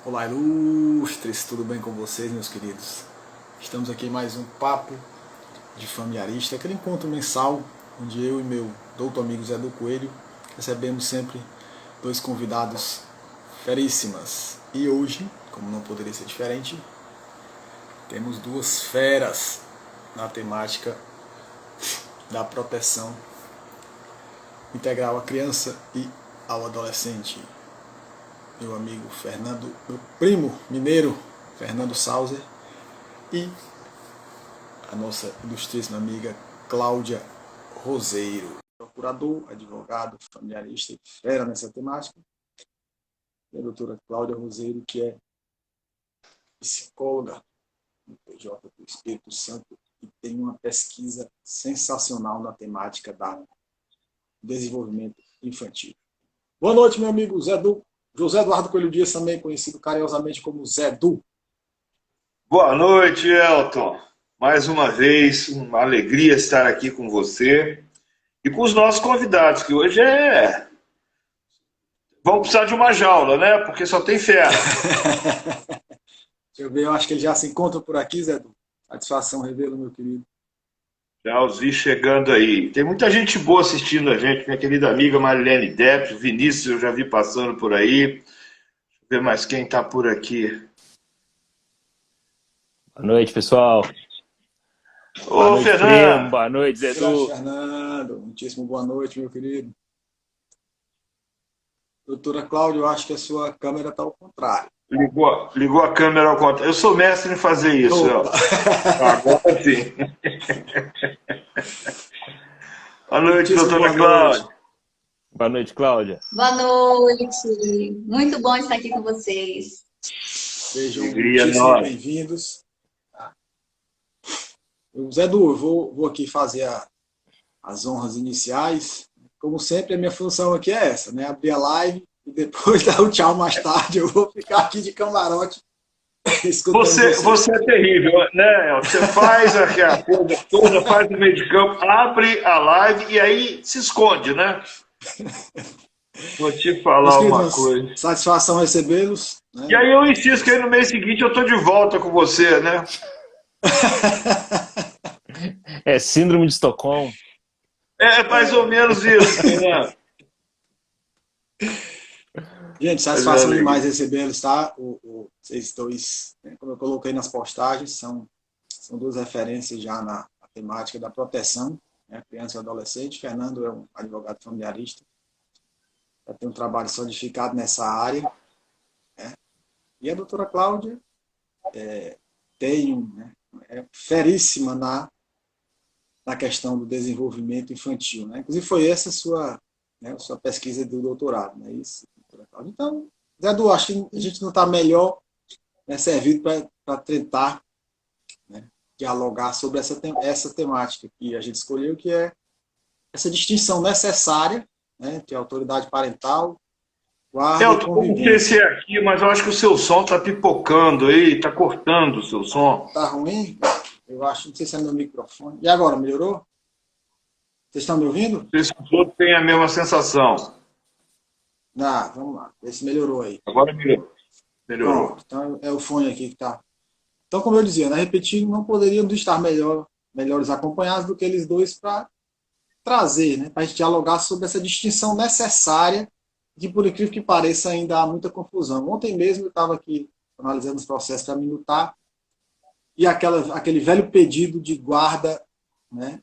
Olá, ilustres, tudo bem com vocês, meus queridos? Estamos aqui em mais um Papo de Familiarista, aquele encontro mensal onde eu e meu doutor amigo Zé do Coelho recebemos sempre dois convidados feríssimas. E hoje, como não poderia ser diferente, temos duas feras na temática da proteção integral à criança e ao adolescente. Meu amigo Fernando, meu primo mineiro, Fernando Sauser, e a nossa ilustríssima amiga Cláudia Roseiro, procurador, advogado, familiarista e fera nessa temática, e a doutora Cláudia Roseiro, que é psicóloga do PJ do Espírito Santo e tem uma pesquisa sensacional na temática do desenvolvimento infantil. Boa noite, meu amigo José Eduardo Coelho Dias, também conhecido carinhosamente como Zé Du. Boa noite, Elton. Mais uma vez, uma alegria estar aqui com você e com os nossos convidados, que hoje vamos precisar de uma jaula, né? Porque só tem fera. Deixa eu ver, eu acho que ele já se encontra por aqui, Zé Du. Satisfação, revê-lo, meu querido. Já os vi chegando aí. Tem muita gente boa assistindo a gente, minha querida amiga Marilene Depp, o Vinícius eu já vi passando por aí. Deixa eu ver mais quem está por aqui. Boa noite, pessoal. Boa Ô, noite, Fernando. primo. Boa noite, Zé Du. Fernando, muitíssimo boa noite, meu querido. Doutora Cláudia, eu acho que a sua câmera está ao contrário. Ligou a câmera ao contrário. Eu sou mestre em fazer isso, Elton. Agora sim. Boa noite, doutora Cláudia. Boa noite, Cláudia. Boa noite. Muito bom estar aqui com vocês. Sejam muitíssimo bem-vindos. Zé Du, eu vou aqui fazer as honras iniciais. Como sempre, a minha função aqui é essa, né? Abrir a live e depois dar o tchau mais tarde. Eu vou ficar aqui de camarote escutando você é terrível, né? Você faz a coisa toda, faz o meio de campo, abre a live e aí se esconde, né? Vou te falar uma coisa. Satisfação recebê-los. Né? E aí eu insisto que aí no mês seguinte eu tô de volta com você, né? É síndrome de Estocolmo. É mais ou menos isso, né? Gente, satisfação demais recebê-los, tá? Vocês dois, né, como eu coloquei nas postagens, são duas referências já na temática da proteção, né, criança e adolescente. Fernando é um advogado familiarista, já tem um trabalho solidificado nessa área, né? E a doutora Cláudia é feríssima na questão do desenvolvimento infantil, né? Inclusive foi essa sua pesquisa do doutorado, né? Isso. Então, Zé Du, acho que a gente não está melhor, né, servido para tentar, né, dialogar sobre essa temática que a gente escolheu, que é essa distinção necessária, né, que é a autoridade parental, guarda e convivência. Eu não sei se é aqui, mas eu acho que o seu som está pipocando aí, está cortando o seu som. Está ruim? Eu acho, não sei se é meu microfone. E agora, melhorou? Vocês estão me ouvindo? Não sei se os outros têm a mesma sensação. Vamos lá, ver se melhorou aí. Agora melhorou. Pronto, então é o fone aqui que está. Então, como eu dizia, né, repetindo, não poderíamos estar melhores acompanhados do que eles dois para trazer, né, para a gente dialogar sobre essa distinção necessária, que, por incrível que pareça, ainda há muita confusão. Ontem mesmo eu estava aqui analisando os processos para minutar, e aquele velho pedido de guarda, né,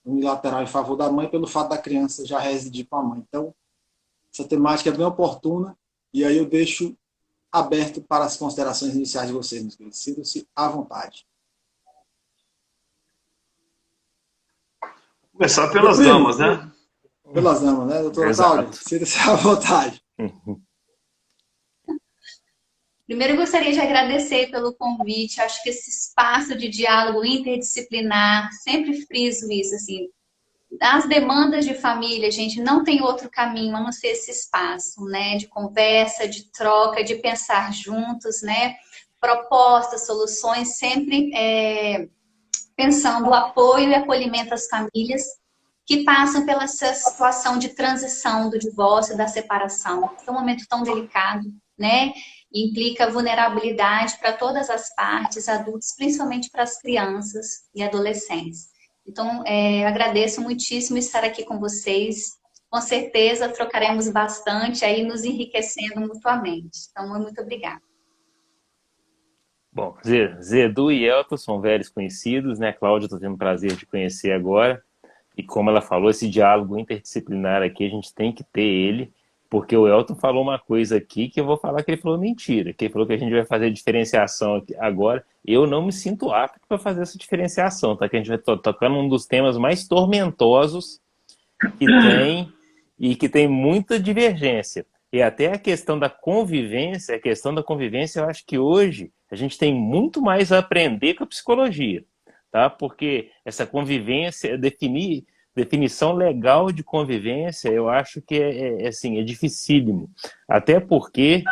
unilateral em favor da mãe, pelo fato da criança já residir com a mãe. Então, essa temática é bem oportuna, e aí eu deixo aberto para as considerações iniciais de vocês, meus queridos. Sintam-se à vontade. Começar pelas damas, né? Pelas damas, né, doutora Cláudia? Sinta-se à vontade. Primeiro, eu gostaria de agradecer pelo convite. Acho que esse espaço de diálogo interdisciplinar, sempre friso isso, assim, as demandas de família, gente, não tem outro caminho a não ser esse espaço, né, de conversa, de troca, de pensar juntos, né, propostas, soluções, sempre pensando o apoio e acolhimento às famílias que passam pela essa situação de transição do divórcio, da separação, que é um momento tão delicado, né, implica vulnerabilidade para todas as partes, adultos, principalmente para as crianças e adolescentes. Então, agradeço muitíssimo estar aqui com vocês. Com certeza trocaremos bastante aí, nos enriquecendo mutuamente. Então, muito obrigada. Bom, Zedu e Elton são velhos conhecidos, né? Cláudia, estou tendo o prazer de conhecer agora. E como ela falou, esse diálogo interdisciplinar aqui, a gente tem que ter ele, porque o Elton falou uma coisa aqui que eu vou falar que ele falou mentira, que ele falou que a gente vai fazer diferenciação aqui. Agora, eu não me sinto apto para fazer essa diferenciação, tá? Que a gente vai tocar num dos temas mais tormentosos que tem e que tem muita divergência. E até a questão da convivência, eu acho que hoje a gente tem muito mais a aprender com a psicologia, tá? Porque essa convivência, definição legal de convivência, eu acho que é dificílimo. Até porque,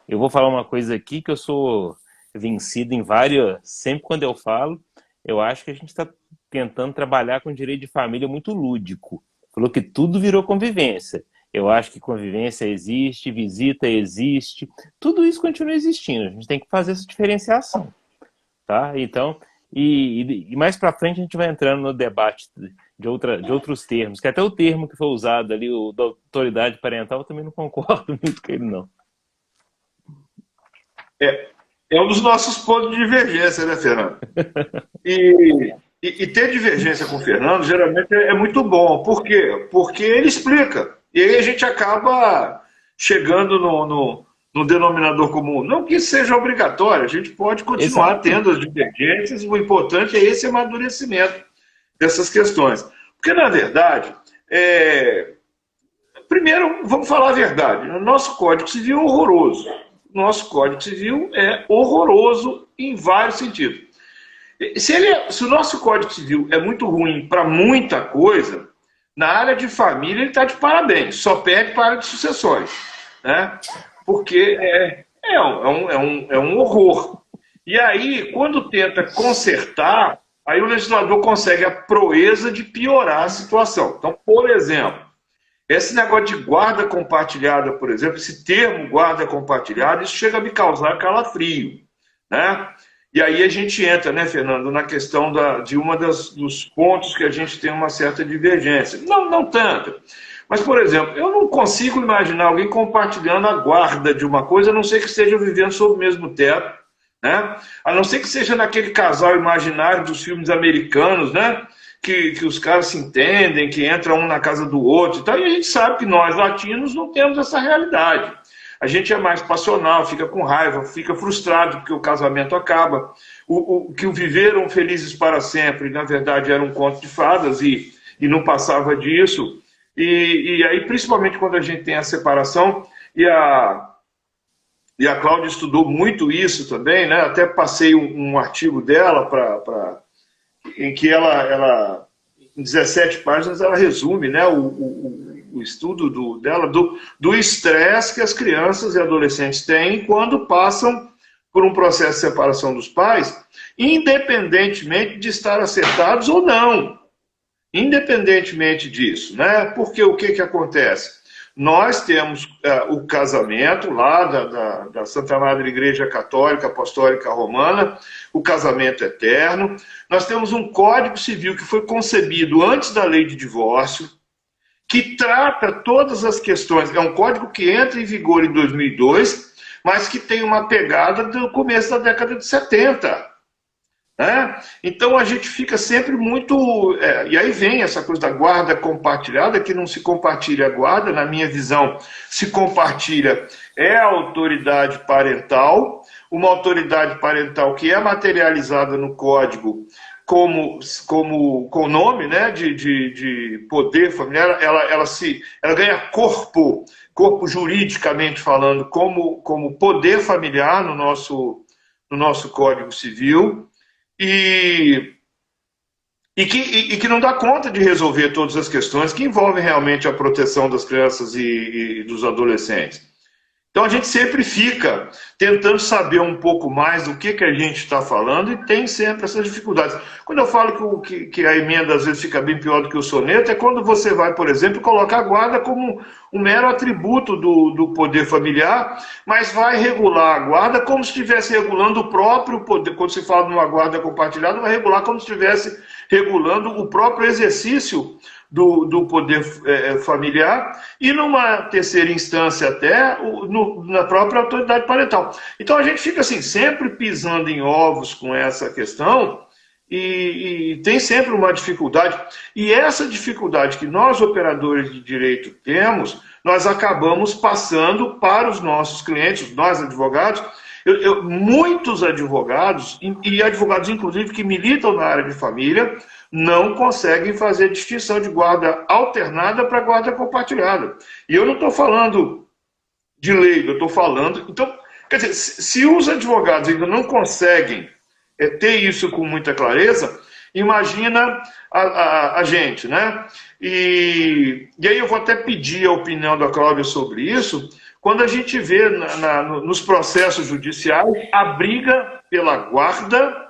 eu vou falar uma coisa aqui que eu sou vencido em várias... Sempre quando eu falo, eu acho que a gente está tentando trabalhar com direito de família muito lúdico. Falou que tudo virou convivência. Eu acho que convivência existe, visita existe, tudo isso continua existindo. A gente tem que fazer essa diferenciação, tá? Então, e mais para frente a gente vai entrando no debate de outros termos, que até o termo que foi usado ali, o da autoridade parental, eu também não concordo muito com ele, não. É um dos nossos pontos de divergência, né, Fernando? E ter divergência com o Fernando geralmente é muito bom. Por quê? Porque ele explica. E aí a gente acaba chegando no denominador comum. Não que isso seja obrigatório, a gente pode continuar tendo as divergências, o importante é esse amadurecimento dessas questões. Porque, na verdade, primeiro, vamos falar a verdade, o nosso Código Civil é horroroso. O nosso Código Civil é horroroso em vários sentidos. Se o nosso Código Civil é muito ruim para muita coisa, na área de família ele está de parabéns, só perde para a área de sucessões, né? Porque é um horror. E aí, quando tenta consertar, aí o legislador consegue a proeza de piorar a situação. Então, por exemplo, esse negócio de guarda compartilhada, por exemplo, esse termo guarda compartilhada, isso chega a me causar calafrio, né? E aí a gente entra, né, Fernando, na questão de dos pontos que a gente tem uma certa divergência. Não tanto. Mas, por exemplo, eu não consigo imaginar alguém compartilhando a guarda de uma coisa, a não ser que esteja vivendo sob o mesmo teto, né? A não ser que seja naquele casal imaginário dos filmes americanos, né? Que os caras se entendem, que entram um na casa do outro e tal. E a gente sabe que nós, latinos, não temos essa realidade. A gente é mais passional, fica com raiva, fica frustrado porque o casamento acaba. Que o viveram felizes para sempre, na verdade, era um conto de fadas e não passava disso. E aí, principalmente quando a gente tem a separação, e a Cláudia estudou muito isso também, né? Até passei um artigo dela em que ela, em 17 páginas, ela resume, né, o estudo dela do estresse que as crianças e adolescentes têm quando passam por um processo de separação dos pais, independentemente de estar acertados ou não. Independentemente disso, né? Porque o que acontece? Nós temos o casamento lá da Santa Madre Igreja Católica Apostólica Romana, o casamento eterno. Nós temos um Código Civil que foi concebido antes da lei de divórcio, que trata todas as questões. É um código que entra em vigor em 2002, mas que tem uma pegada do começo da década de 70. Né? Então a gente fica sempre muito... e aí vem essa coisa da guarda compartilhada, que não se compartilha a guarda, na minha visão, se compartilha a autoridade parental, uma autoridade parental que é materializada no código com o nome, né, de poder familiar, ela ganha corpo juridicamente falando, como poder familiar no nosso Código Civil, e que não dá conta de resolver todas as questões que envolvem realmente a proteção das crianças e dos adolescentes. Então a gente sempre fica tentando saber um pouco mais do que a gente está falando e tem sempre essas dificuldades. Quando eu falo que a emenda às vezes fica bem pior do que o soneto, é quando você vai, por exemplo, colocar a guarda como um mero atributo do poder familiar, mas vai regular a guarda como se estivesse regulando o próprio poder. Quando se fala numa guarda compartilhada, vai regular como se estivesse regulando o próprio exercício do poder familiar e, numa terceira instância até, na própria autoridade parental. Então a gente fica assim, sempre pisando em ovos com essa questão e tem sempre uma dificuldade. E essa dificuldade que nós, operadores de direito, temos, nós acabamos passando para os nossos clientes, nós advogados. Muitos advogados, e advogados inclusive que militam na área de família, não conseguem fazer distinção de guarda alternada para guarda compartilhada. E eu não estou falando de lei, eu estou falando... Então, quer dizer, se os advogados ainda não conseguem ter isso com muita clareza, imagina a gente, né? E aí eu vou até pedir a opinião da Cláudia sobre isso, quando a gente vê nos processos judiciais a briga pela guarda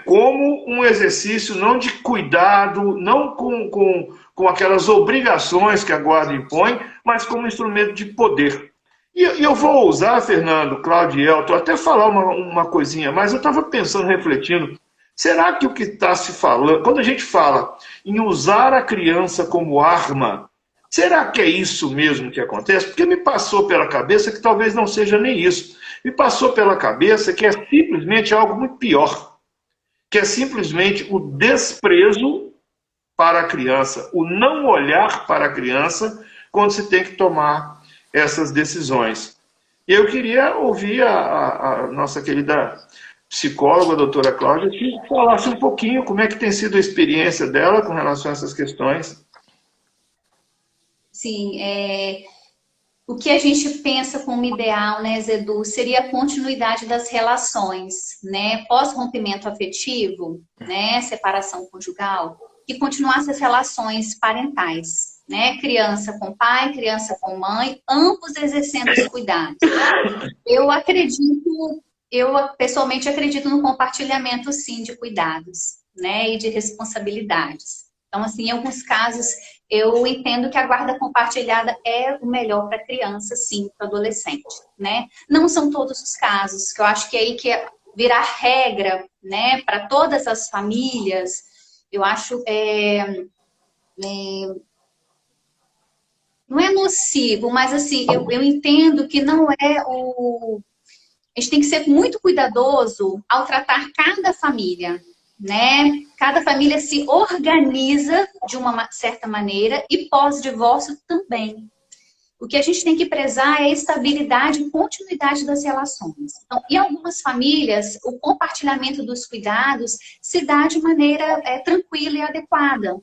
como um exercício não de cuidado, não com aquelas obrigações que a guarda impõe, mas como instrumento de poder. E eu vou usar, Fernando, Cláudio e Elton, até falar uma coisinha, mas eu estava pensando, refletindo, será que o que está se falando, quando a gente fala em usar a criança como arma, será que é isso mesmo que acontece? Porque me passou pela cabeça que talvez não seja nem isso. Me passou pela cabeça que é simplesmente algo muito pior, que é simplesmente o desprezo para a criança, o não olhar para a criança quando se tem que tomar essas decisões. E eu queria ouvir a nossa querida psicóloga, a doutora Cláudia, que falasse um pouquinho como é que tem sido a experiência dela com relação a essas questões. Sim, o que a gente pensa como ideal, né, Zedu, seria a continuidade das relações, né, pós-rompimento afetivo, né, separação conjugal, que continuasse as relações parentais, né, criança com pai, criança com mãe, ambos exercendo os cuidados. Eu pessoalmente acredito no compartilhamento, sim, de cuidados, né, e de responsabilidades. Então, assim, em alguns casos, eu entendo que a guarda compartilhada é o melhor para a criança, sim, para o adolescente, né? Não são todos os casos, que eu acho que é aí que virar regra, né, para todas as famílias, eu acho não é nocivo, mas assim, eu entendo que não é o... A gente tem que ser muito cuidadoso ao tratar cada família, né? Cada família se organiza de uma certa maneira e pós-divórcio também. O que a gente tem que prezar é a estabilidade e continuidade das relações. Então, em algumas famílias, o compartilhamento dos cuidados se dá de maneira tranquila e adequada,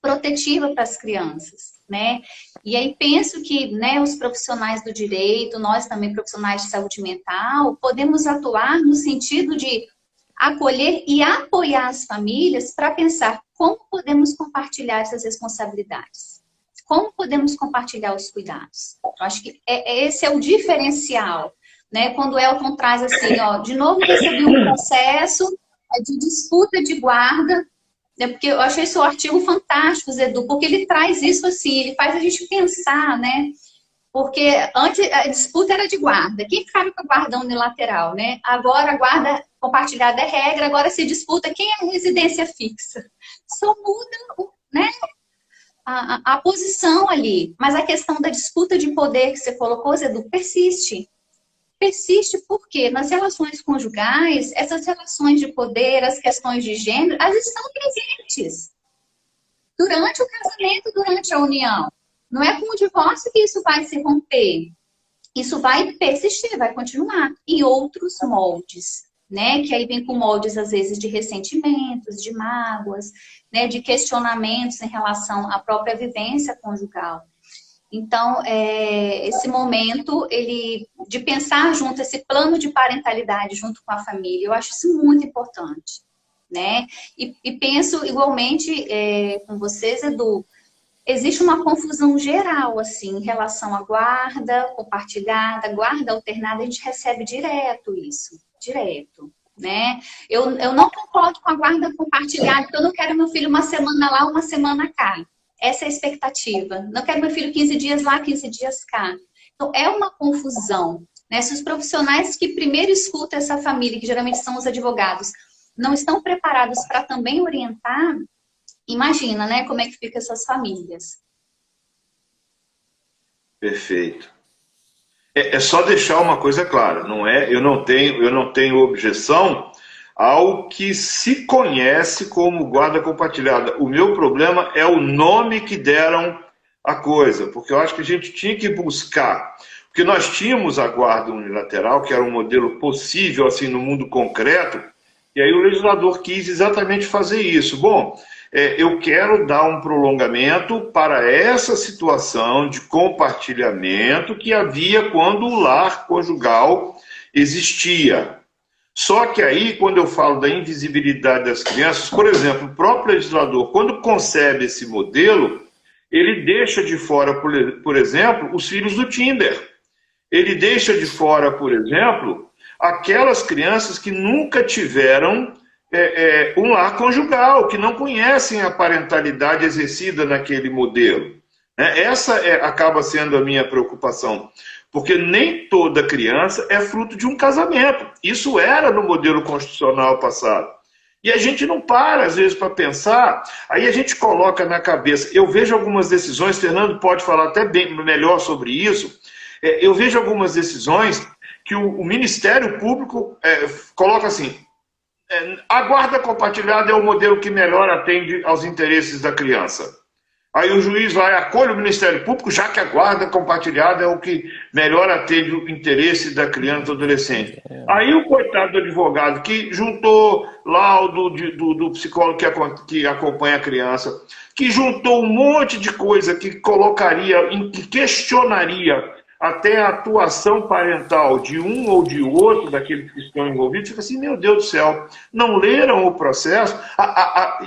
protetiva para as crianças, né? E aí penso que, né, os profissionais do direito, nós também profissionais de saúde mental, podemos atuar no sentido de acolher e apoiar as famílias para pensar como podemos compartilhar essas responsabilidades. Como podemos compartilhar os cuidados. Eu acho que esse é o diferencial, né? Quando o Elton traz assim, ó, de novo recebi um processo de disputa de guarda, né? Porque eu achei esse artigo fantástico, Zedu, porque ele traz isso assim, ele faz a gente pensar, né? Porque antes a disputa era de guarda. Quem ficava com a guarda unilateral, né? Agora a guarda compartilhada é regra, agora se disputa quem é a residência fixa. Só muda, né, a posição ali. Mas a questão da disputa de poder que você colocou, Zedu, persiste. Persiste porque nas relações conjugais, essas relações de poder, as questões de gênero, elas estão presentes. Durante o casamento, durante a união. Não é com o divórcio que isso vai se romper. Isso vai persistir, vai continuar em outros moldes, né? Que aí vem com moldes, às vezes, de ressentimentos, de mágoas, né? De questionamentos em relação à própria vivência conjugal. Então, esse momento de pensar junto, esse plano de parentalidade junto com a família, eu acho isso muito importante, né? E penso igualmente com vocês, Edu, existe uma confusão geral, assim, em relação à guarda compartilhada, guarda alternada, a gente recebe direto isso, direto, né? Eu não concordo com a guarda compartilhada, porque eu não quero meu filho uma semana lá, uma semana cá. Essa é a expectativa. Não quero meu filho 15 dias lá, 15 dias cá. Então, é uma confusão, né? Se os profissionais que primeiro escutam essa família, que geralmente são os advogados, não estão preparados para também orientar, imagina, né, como é que ficam essas famílias. Perfeito. É só deixar uma coisa clara, não é? Eu não tenho objeção ao que se conhece como guarda compartilhada. O meu problema é o nome que deram à coisa, porque eu acho que a gente tinha que buscar, porque nós tínhamos a guarda unilateral, que era um modelo possível assim no mundo concreto, e aí o legislador quis exatamente fazer isso. Bom, eu quero dar um prolongamento para essa situação de compartilhamento que havia quando o lar conjugal existia. Só que aí, quando eu falo da invisibilidade das crianças, por exemplo, o próprio legislador, quando concebe esse modelo, ele deixa de fora, por exemplo, os filhos do Tinder. Ele deixa de fora, por exemplo, aquelas crianças que nunca tiveram um lar conjugal, que não conhecem a parentalidade exercida naquele modelo. Essa acaba sendo a minha preocupação, porque nem toda criança é fruto de um casamento. Isso era no modelo constitucional passado. E a gente não para, às vezes, para pensar, aí a gente coloca na cabeça. Eu vejo algumas decisões, Fernando pode falar até bem melhor sobre isso, eu vejo algumas decisões que o Ministério Público coloca assim, a guarda compartilhada é o modelo que melhor atende aos interesses da criança. Aí o juiz vai, acolhe o Ministério Público, já que a guarda compartilhada é o que melhor atende o interesse da criança ou adolescente. Aí o coitado do advogado que juntou laudo do psicólogo que acompanha a criança, que juntou um monte de coisa que colocaria, que questionaria até a atuação parental de um ou de outro daqueles que estão envolvidos, fica assim, meu Deus do céu, não leram o processo?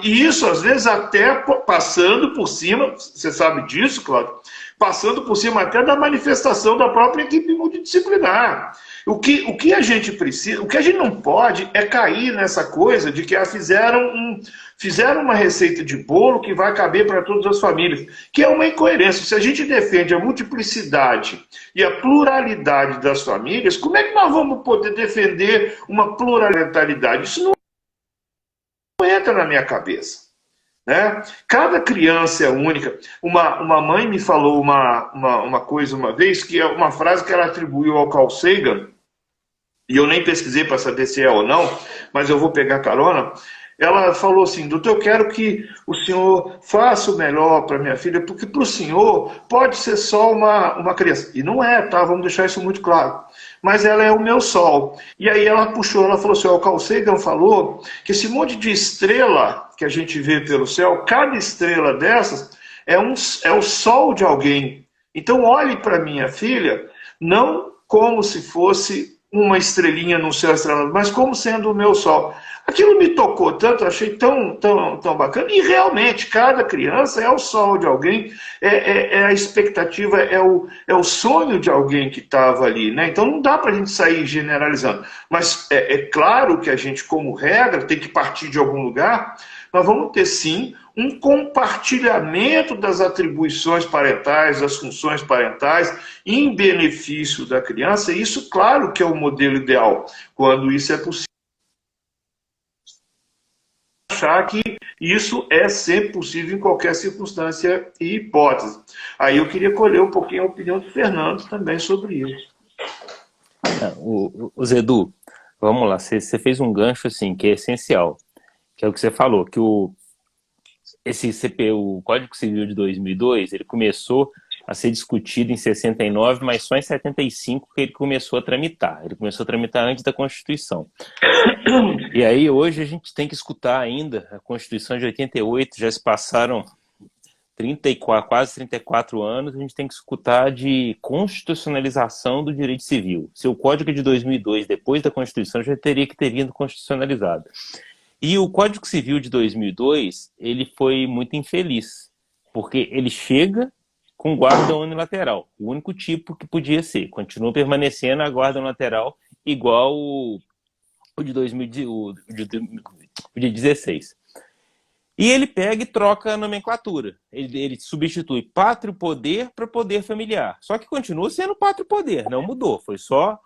E isso, às vezes, até passando por cima, você sabe disso, Cláudio, passando por cima até da manifestação da própria equipe multidisciplinar. O que a gente precisa, o que a gente não pode é cair nessa coisa de que fizeram uma receita de bolo que vai caber para todas as famílias, que é uma incoerência. Se a gente defende a multiplicidade e a pluralidade das famílias, como é que nós vamos poder defender uma pluralidade? Isso não entra na minha cabeça. Né? Cada criança é única. Uma mãe me falou uma coisa uma vez, que é uma frase que ela atribuiu ao Carl Sagan, e eu nem pesquisei para saber se é ou não, mas eu vou pegar carona. Ela falou assim, doutor, eu quero que o senhor faça o melhor para minha filha, porque para o senhor pode ser só uma criança. E não é, tá? Vamos deixar isso muito claro. Mas ela é o meu sol. E aí ela puxou, ela falou assim, o Carl Sagan falou que esse monte de estrela que a gente vê pelo céu, cada estrela dessas é o sol de alguém. Então olhe para minha filha, não como se fosse uma estrelinha no céu estrelado, mas como sendo o meu sol. Aquilo me tocou tanto, achei tão bacana. E realmente, cada criança é o sol de alguém, é a expectativa, é o sonho de alguém que estava ali. Né? Então não dá para a gente sair generalizando. Mas é claro que a gente, como regra, tem que partir de algum lugar. Nós vamos ter, sim, um compartilhamento das atribuições parentais, das funções parentais, em benefício da criança. E isso, claro, que é o modelo ideal, quando isso é possível. Achar que isso é sempre possível em qualquer circunstância e hipótese. Aí eu queria colher um pouquinho a opinião do Fernando também sobre isso. O Zedu, vamos lá, você fez um gancho assim, que é essencial, que é o que você falou, que esse CPU, o Código Civil de 2002, ele começou a ser discutido em 69, mas só em 75 que ele começou a tramitar. Ele começou a tramitar antes da Constituição. E aí hoje a gente tem que escutar ainda a Constituição de 88, já se passaram 34, quase 34 anos, a gente tem que escutar de constitucionalização do direito civil. Se o Código de 2002, depois da Constituição, já teria que ter vindo constitucionalizado. E o Código Civil de 2002, ele foi muito infeliz, porque ele chega com guarda unilateral, o único tipo que podia ser. Continua permanecendo a guarda unilateral igual o de 2016. E ele pega e troca a nomenclatura. Ele substitui pátrio poder para poder familiar. Só que continua sendo pátrio poder, não mudou. Foi só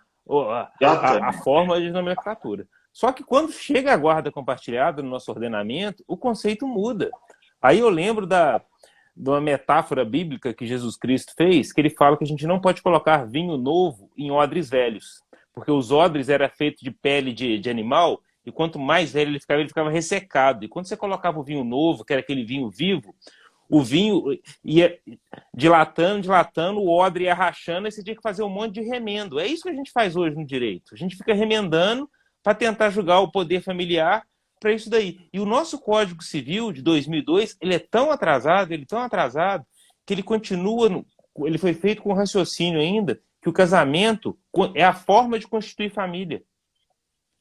a forma de nomenclatura. Só que quando chega a guarda compartilhada no nosso ordenamento, o conceito muda. Aí eu lembro de uma metáfora bíblica que Jesus Cristo fez, que ele fala que a gente não pode colocar vinho novo em odres velhos. Porque os odres eram feitos de pele de animal, e quanto mais velho ele ficava ressecado. E quando você colocava o vinho novo, que era aquele vinho vivo, o vinho ia dilatando, o odre ia rachando, e você tinha que fazer um monte de remendo. É isso que a gente faz hoje no direito. A gente fica remendando para tentar julgar o poder familiar para isso daí. E o nosso Código Civil de 2002, ele é tão atrasado, que ele continua, ele foi feito com raciocínio ainda, que o casamento é a forma de constituir família.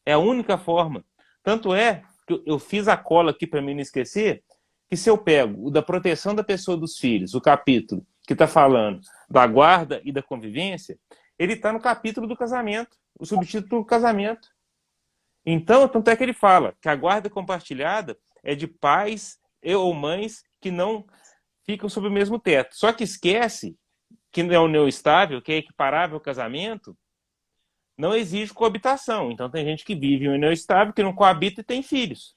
É a única forma. Tanto é que eu fiz a cola aqui para mim não esquecer, que se eu pego o da proteção da pessoa dos filhos, o capítulo que está falando da guarda e da convivência, ele está no capítulo do casamento, o subtítulo do casamento. Então, tanto é que ele fala que a guarda compartilhada é de pais ou mães que não ficam sob o mesmo teto. Só que esquece que não é união estável, que é equiparável ao casamento, não exige coabitação. Então tem gente que vive em união estável, que não coabita e tem filhos.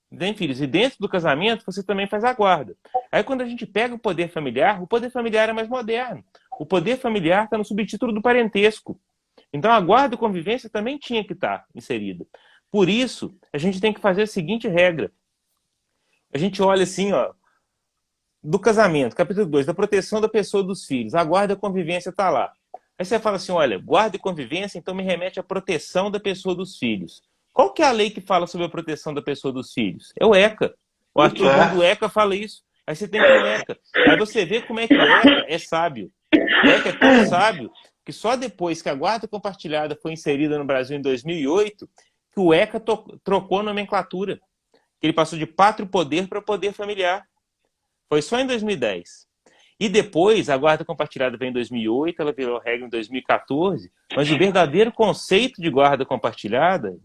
E dentro do casamento você também faz a guarda. Aí quando a gente pega o poder familiar é mais moderno. O poder familiar está no subtítulo do parentesco. Então a guarda e convivência também tinha que estar inserida. Por isso, a gente tem que fazer a seguinte regra. A gente olha assim, do casamento, capítulo 2, da proteção da pessoa dos filhos. A guarda e a convivência está lá. Aí você fala assim, olha, guarda e convivência, então me remete à proteção da pessoa dos filhos. Qual que é a lei que fala sobre a proteção da pessoa dos filhos? É o ECA. O artigo 1 do ECA fala isso. Aí você tem que ir no ECA. Aí você vê como é que o ECA é sábio. O ECA é tão sábio que só depois que a guarda compartilhada foi inserida no Brasil em 2008, que o ECA trocou a nomenclatura. Que ele passou de pátrio poder para poder familiar. Foi só em 2010. E depois, a guarda compartilhada veio em 2008, ela virou regra em 2014, mas o verdadeiro conceito de guarda compartilhada,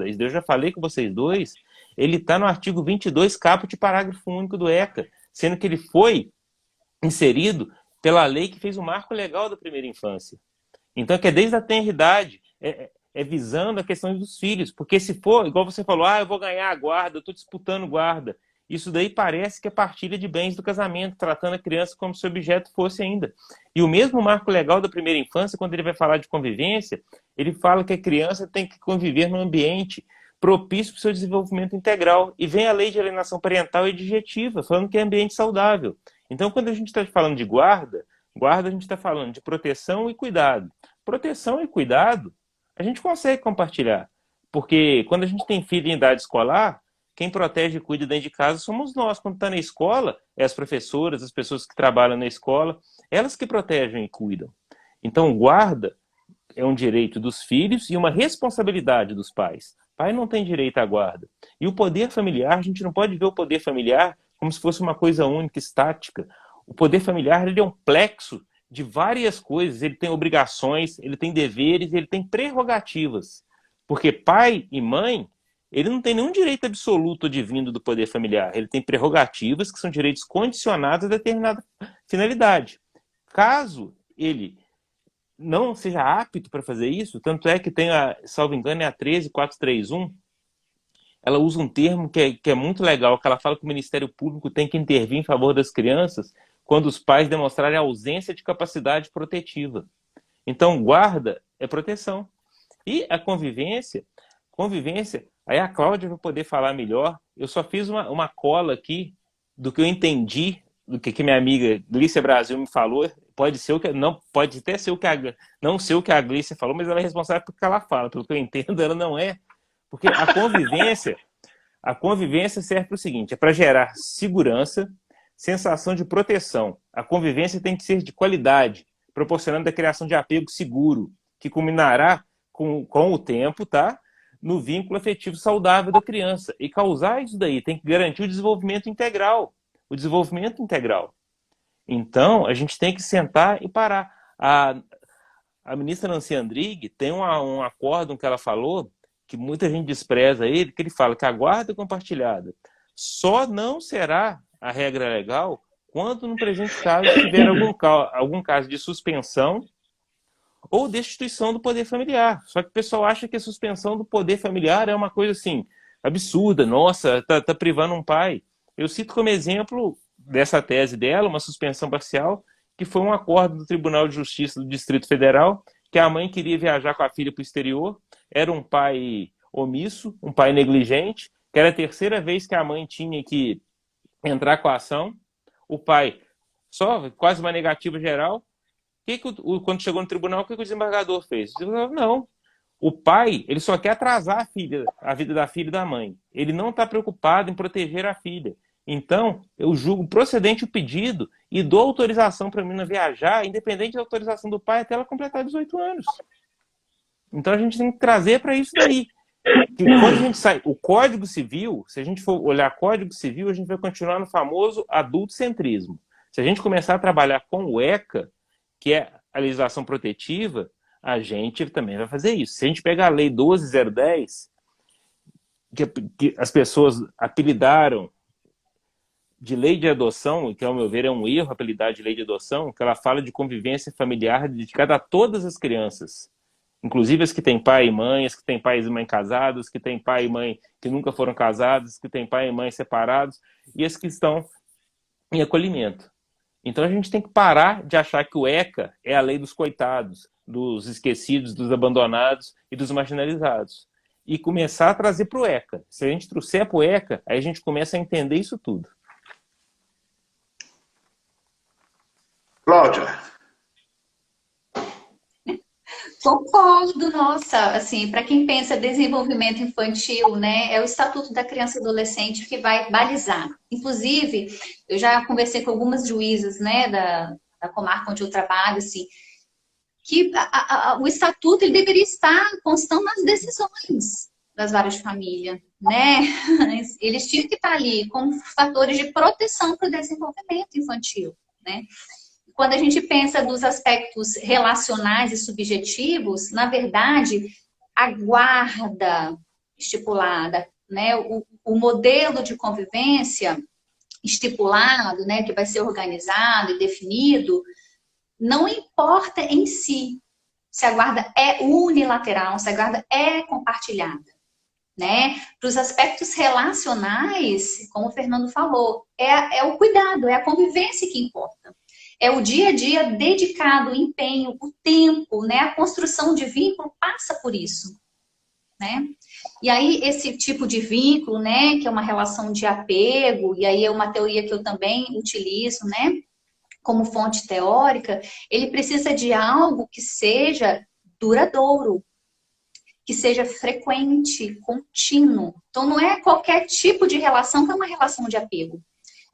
isso eu já falei com vocês dois, ele está no artigo 22, caput, parágrafo único do ECA, sendo que ele foi inserido pela lei que fez o marco legal da primeira infância. Então, que é desde a tenridade, é visando a questão dos filhos, porque se for, igual você falou, eu vou ganhar a guarda, eu estou disputando guarda, isso daí parece que é partilha de bens do casamento, tratando a criança como se o objeto fosse ainda. E o mesmo marco legal da primeira infância, quando ele vai falar de convivência, ele fala que a criança tem que conviver num ambiente propício para o seu desenvolvimento integral. E vem a lei de alienação parental e adjetiva, falando que é ambiente saudável. Então, quando a gente está falando de guarda a gente está falando de proteção e cuidado. Proteção e cuidado, a gente consegue compartilhar. Porque quando a gente tem filho em idade escolar, quem protege e cuida dentro de casa somos nós. Quando está na escola, é as professoras, as pessoas que trabalham na escola, elas que protegem e cuidam. Então, guarda é um direito dos filhos e uma responsabilidade dos pais. Pai não tem direito à guarda. E o poder familiar, a gente não pode ver o poder familiar como se fosse uma coisa única, estática. O poder familiar ele é um plexo de várias coisas. Ele tem obrigações, ele tem deveres, ele tem prerrogativas. Porque pai e mãe, ele não tem nenhum direito absoluto advindo do poder familiar. Ele tem prerrogativas, que são direitos condicionados a determinada finalidade. Caso ele não seja apto para fazer isso, tanto é que tem, salvo engano, é a 13431, ela usa um termo que é muito legal, que ela fala que o Ministério Público tem que intervir em favor das crianças quando os pais demonstrarem ausência de capacidade protetiva. Então, guarda é proteção. E a convivência, aí a Cláudia vai poder falar melhor. Eu só fiz uma cola aqui do que eu entendi, do que minha amiga Glícia Brasil me falou. Pode ser o que não pode até ser o que não ser o que a Glícia falou, mas ela é responsável pelo que ela fala. Pelo que eu entendo, ela não é. Porque a convivência serve para o seguinte, é para gerar segurança, sensação de proteção. A convivência tem que ser de qualidade, proporcionando a criação de apego seguro, que culminará com o tempo, tá? No vínculo afetivo saudável da criança. E causar isso daí tem que garantir o desenvolvimento integral. o desenvolvimento integral. Então, a gente tem que sentar e parar. A ministra Nancy Andrighi tem um acórdão que ela falou, que muita gente despreza ele, que ele fala que a guarda compartilhada só não será a regra legal quando, no presente caso, tiver algum caso de suspensão ou destituição do poder familiar. Só que o pessoal acha que a suspensão do poder familiar é uma coisa assim, absurda. Nossa, tá privando um pai. Eu cito como exemplo dessa tese dela, uma suspensão parcial, que foi um acordo do Tribunal de Justiça do Distrito Federal, que a mãe queria viajar com a filha para o exterior, era um pai omisso, um pai negligente, que era a terceira vez que a mãe tinha que entrar com a ação, o pai só quase uma negativa geral. Quando chegou no tribunal, o que o desembargador fez? Não, o pai ele só quer atrasar a vida da filha e da mãe. Ele não está preocupado em proteger a filha. Então, eu julgo procedente o pedido e dou autorização para a menina viajar, independente da autorização do pai, até ela completar 18 anos. Então, a gente tem que trazer para isso daí. Que quando a gente sai, o Código Civil, se a gente for olhar Código Civil, a gente vai continuar no famoso adultocentrismo. Se a gente começar a trabalhar com o ECA, que é a legislação protetiva, a gente também vai fazer isso. Se a gente pegar a Lei 12.010, que as pessoas apelidaram de lei de adoção, que ao meu ver é um erro apelidar de lei de adoção, que ela fala de convivência familiar dedicada a todas as crianças, inclusive as que têm pai e mãe, as que têm pai e mãe casados, que têm pai e mãe que nunca foram casados, que têm pai e mãe separados, e as que estão em acolhimento. Então a gente tem que parar de achar que o ECA é a lei dos coitados, dos esquecidos, dos abandonados e dos marginalizados. E começar a trazer para o ECA. Se a gente trouxer para o ECA, aí a gente começa a entender isso tudo. Cláudia. Concordo, nossa, assim, para quem pensa desenvolvimento infantil, né, é o Estatuto da Criança e Adolescente que vai balizar. Inclusive, eu já conversei com algumas juízas, né, da comarca onde eu trabalho, assim, que o Estatuto ele deveria estar constando nas decisões das varas de família, né? Eles tinham que estar ali como fatores de proteção para o desenvolvimento infantil, né? Quando a gente pensa dos aspectos relacionais e subjetivos, na verdade, a guarda estipulada, né, o modelo de convivência estipulado, né, que vai ser organizado e definido, não importa em si se a guarda é unilateral, se a guarda é compartilhada, né? Para os aspectos relacionais, como o Fernando falou, é o cuidado, é a convivência que importa. É o dia a dia dedicado, o empenho, o tempo, né? A construção de vínculo passa por isso, né? E aí, esse tipo de vínculo, né? Que é uma relação de apego, e aí é uma teoria que eu também utilizo, né? Como fonte teórica, ele precisa de algo que seja duradouro, que seja frequente, contínuo. Então, não é qualquer tipo de relação que é uma relação de apego.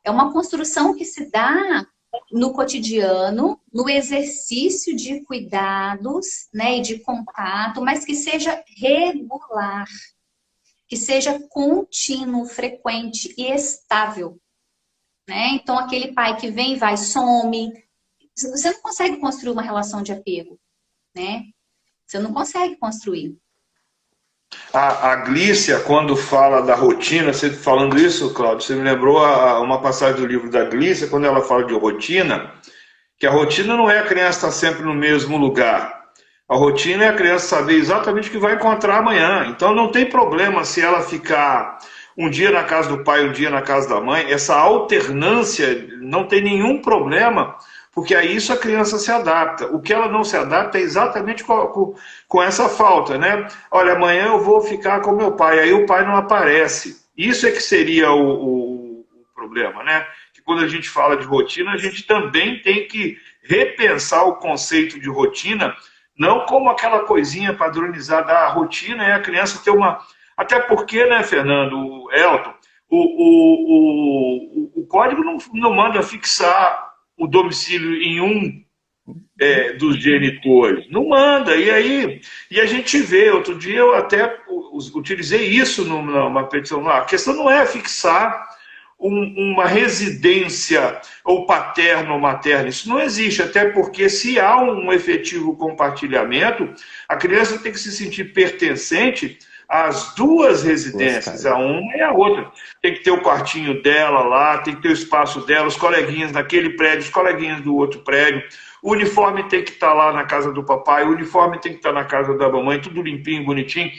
É uma construção que se dá no cotidiano, no exercício de cuidados, né, e de contato, mas que seja regular, que seja contínuo, frequente e estável, né? Então, aquele pai que vem, vai, some, você não consegue construir uma relação de apego, né? Você não consegue construir. A Glícia, quando fala da rotina, você falando isso, Cláudio, você me lembrou uma passagem do livro da Glícia, quando ela fala de rotina, que a rotina não é a criança estar sempre no mesmo lugar. A rotina é a criança saber exatamente o que vai encontrar amanhã. Então não tem problema se ela ficar um dia na casa do pai, um dia na casa da mãe. Essa alternância não tem nenhum problema, porque a isso a criança se adapta. O que ela não se adapta é exatamente com essa falta, né? Olha, amanhã eu vou ficar com meu pai, aí o pai não aparece. Isso é que seria o problema, né? Que quando a gente fala de rotina, a gente também tem que repensar o conceito de rotina, não como aquela coisinha padronizada. A rotina é a criança ter uma... Até porque, né, Fernando, Elton, o código não manda fixar o domicílio em um dos genitores. Não manda. E a gente vê, outro dia eu até utilizei isso numa petição. A questão não é fixar uma residência ou paterno ou materna. Isso não existe, até porque se há um efetivo compartilhamento, a criança tem que se sentir pertencente às duas residências, a uma e a outra. Tem que ter o quartinho dela lá, tem que ter o espaço dela, os coleguinhas naquele prédio, os coleguinhas do outro prédio. O uniforme tem que estar lá na casa do papai, o uniforme tem que estar na casa da mamãe, tudo limpinho, bonitinho.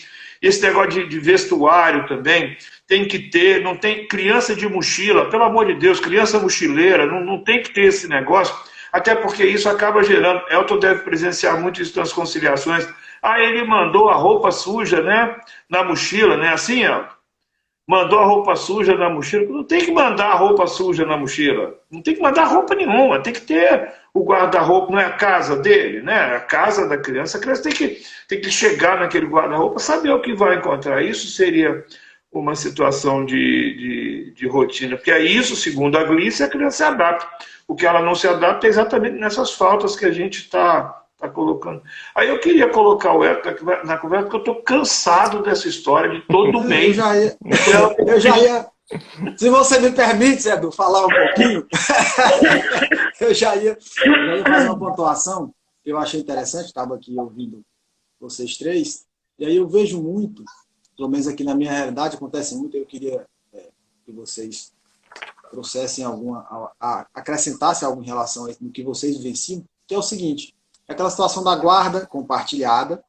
Esse negócio de vestuário também tem que ter, não tem criança de mochila, pelo amor de Deus, criança mochileira, não tem que ter esse negócio, até porque isso acaba gerando, Elton deve presenciar muito isso nas conciliações, ele mandou a roupa suja, né, na mochila, né, assim, Elton? Mandou a roupa suja na mochila. Não tem que mandar a roupa suja na mochila. Não tem que mandar roupa nenhuma. Tem que ter o guarda-roupa, não é a casa dele, né? A casa da criança. A criança tem que chegar naquele guarda-roupa, saber o que vai encontrar. Isso seria uma situação de rotina. Porque é isso, segundo a Glícia, a criança se adapta. O que ela não se adapta é exatamente nessas faltas que a gente está colocando. Aí eu queria colocar o Elton na conversa, porque eu estou cansado dessa história de todo mês. Eu já ia, se você me permite, Edu, falar um pouquinho, eu já ia fazer uma pontuação que eu achei interessante, estava aqui ouvindo vocês três, e aí eu vejo muito, pelo menos aqui na minha realidade, acontece muito, eu queria que vocês trouxessem acrescentassem algo em relação a isso, no que vocês vivenciam, que é o seguinte: é aquela situação da guarda compartilhada,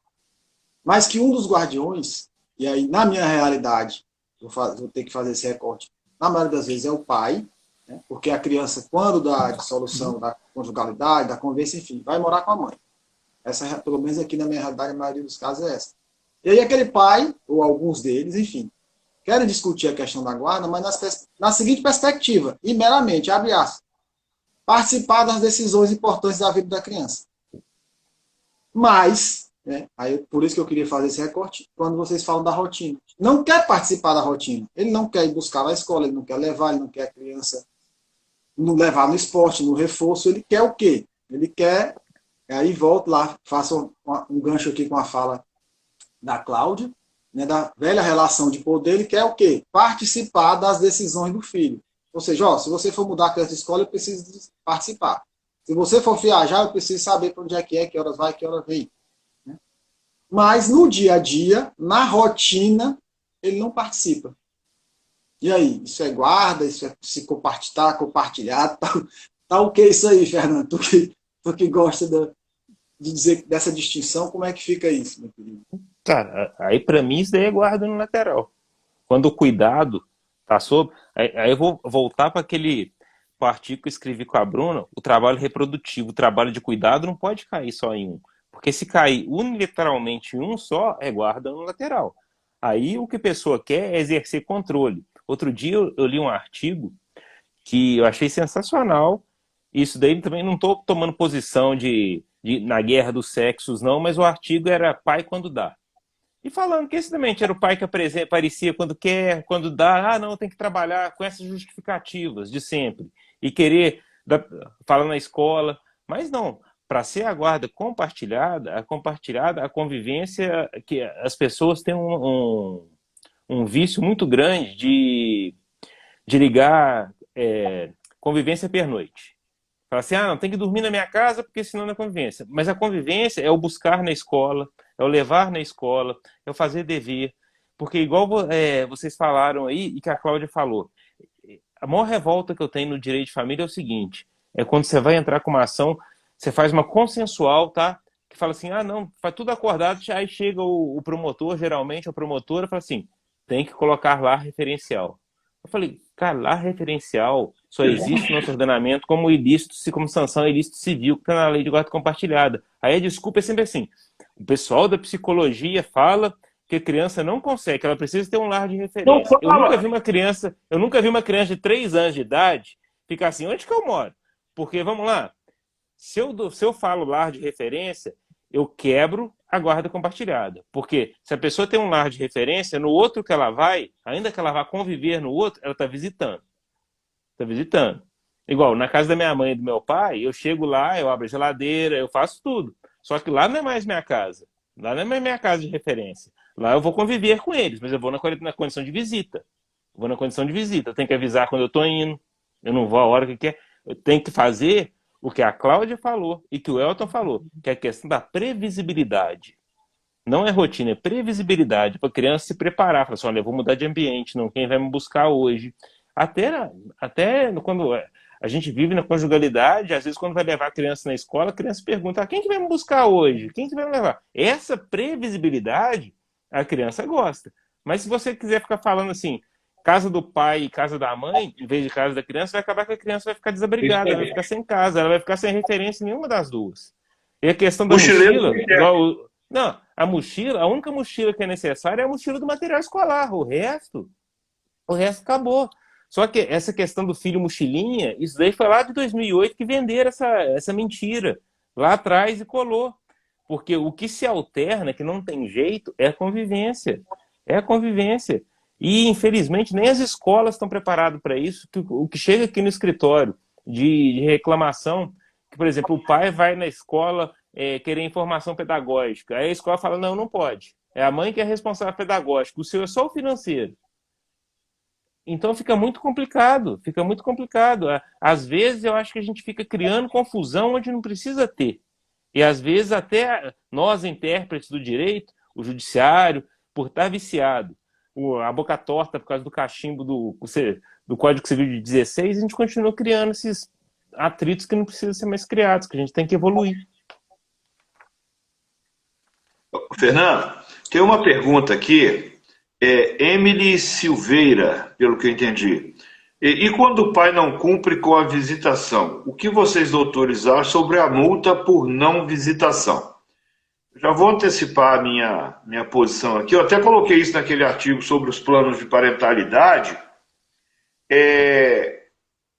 mas que um dos guardiões, e aí na minha realidade, vou ter que fazer esse recorte, na maioria das vezes é o pai, né, porque a criança, quando dá dissolução da conjugalidade, da convivência, enfim, vai morar com a mãe. Essa, pelo menos aqui na minha realidade, a maioria dos casos é essa. E aí aquele pai, ou alguns deles, enfim, querem discutir a questão da guarda, mas na seguinte perspectiva, e meramente, abre aspas, participar das decisões importantes da vida da criança. Mas, né, aí, por isso que eu queria fazer esse recorte, quando vocês falam da rotina. Não quer participar da rotina. Ele não quer ir buscar na escola, ele não quer levar, ele não quer a criança não levar no esporte, no reforço. Ele quer o quê? Ele quer, aí volto lá, faço um gancho aqui com a fala da Cláudia, né, da velha relação de poder. Ele quer o quê? Participar das decisões do filho. Ou seja, se você for mudar a criança de escola, eu preciso participar. Se você for viajar, eu preciso saber para onde é, que horas vai, que horas vem. Né? Mas no dia a dia, na rotina, ele não participa. E aí? Isso é guarda? Isso é se compartilhar? Tá o que isso aí, Fernando? Tu que gosta de dizer dessa distinção, como é que fica isso, meu querido? Cara, aí para mim isso daí é guarda no lateral. Quando o cuidado tá sobre... Aí eu vou voltar para aquele... o artigo que eu escrevi com a Bruna, o trabalho reprodutivo, o trabalho de cuidado não pode cair só em um. Porque se cair unilateralmente em um só, é guarda no lateral. Aí o que a pessoa quer é exercer controle. Outro dia eu li um artigo que eu achei sensacional. Isso daí também não estou tomando posição na guerra dos sexos, não, mas o artigo era pai quando dá. E falando que esse também era o pai que aparecia quando quer, quando dá, não, tem que trabalhar com essas justificativas de sempre. E querer falar na escola, mas não, para ser a guarda compartilhada, a convivência, que as pessoas têm um vício muito grande de ligar convivência pernoite. Fala assim, não, tem que dormir na minha casa porque senão não é convivência. Mas a convivência é o buscar na escola, é o levar na escola, é o fazer dever. Porque igual vocês falaram aí e que a Cláudia falou, a maior revolta que eu tenho no direito de família é o seguinte, é quando você vai entrar com uma ação, você faz uma consensual, tá? Que fala assim, não, faz tudo acordado, aí chega o promotor, geralmente a promotora, fala assim, tem que colocar lá referencial. Eu falei, cara, lá referencial só existe no nosso ordenamento como ilícito, como sanção ilícito civil, que está na lei de guarda compartilhada. Aí a desculpa é sempre assim, o pessoal da psicologia fala que a criança não consegue, que ela precisa ter um lar de referência. Eu nunca vi uma criança de 3 anos de idade ficar assim, onde que eu moro? Porque, vamos lá, se eu falo lar de referência, eu quebro a guarda compartilhada. Porque se a pessoa tem um lar de referência, no outro que ela vai, ainda que ela vá conviver no outro, ela está visitando. Está visitando. Igual, na casa da minha mãe e do meu pai, eu chego lá, eu abro a geladeira, eu faço tudo. Só que lá não é mais minha casa. Lá não é mais minha casa de referência. Lá eu vou conviver com eles, mas eu vou na condição de visita. vou na condição de visita. Eu tenho que avisar quando eu estou indo. Eu não vou a hora que quer. Eu tenho que fazer o que a Cláudia falou e que o Elton falou, que é a questão da previsibilidade. Não é rotina, é previsibilidade para a criança se preparar. Falar assim, olha, eu vou mudar de ambiente, não quem vai me buscar hoje. Até quando a gente vive na conjugalidade, às vezes quando vai levar a criança na escola, a criança pergunta, quem que vai me buscar hoje? Quem que vai me levar? Essa previsibilidade, a criança gosta. Mas se você quiser ficar falando assim, casa do pai e casa da mãe, em vez de casa da criança, vai acabar que a criança vai ficar desabrigada, ela vai ficar sem casa, ela vai ficar sem referência em nenhuma das duas. E a questão da mochila, não, a mochila, a única mochila que é necessária é a mochila do material escolar, o resto acabou. Só que essa questão do filho mochilinha, isso daí foi lá de 2008 que venderam essa mentira lá atrás e colou. Porque o que se alterna, que não tem jeito, é a convivência. É a convivência. E, infelizmente, nem as escolas estão preparadas para isso. O que chega aqui no escritório de reclamação, que, por exemplo, o pai vai na escola querer informação pedagógica. Aí a escola fala, não, não pode. É a mãe que é responsável pedagógico. O seu é só o financeiro. Então fica muito complicado. Fica muito complicado. Às vezes eu acho que a gente fica criando confusão onde não precisa ter. E às vezes até nós, intérpretes do direito, o judiciário, por estar viciado, a boca torta por causa do cachimbo do Código Civil de 16, a gente continua criando esses atritos que não precisam ser mais criados, que a gente tem que evoluir. Fernando, tem uma pergunta aqui, Emily Silveira, pelo que eu entendi. E quando o pai não cumpre com a visitação, o que vocês, doutores, acham sobre a multa por não visitação? Já vou antecipar a minha posição aqui. Eu até coloquei isso naquele artigo sobre os planos de parentalidade.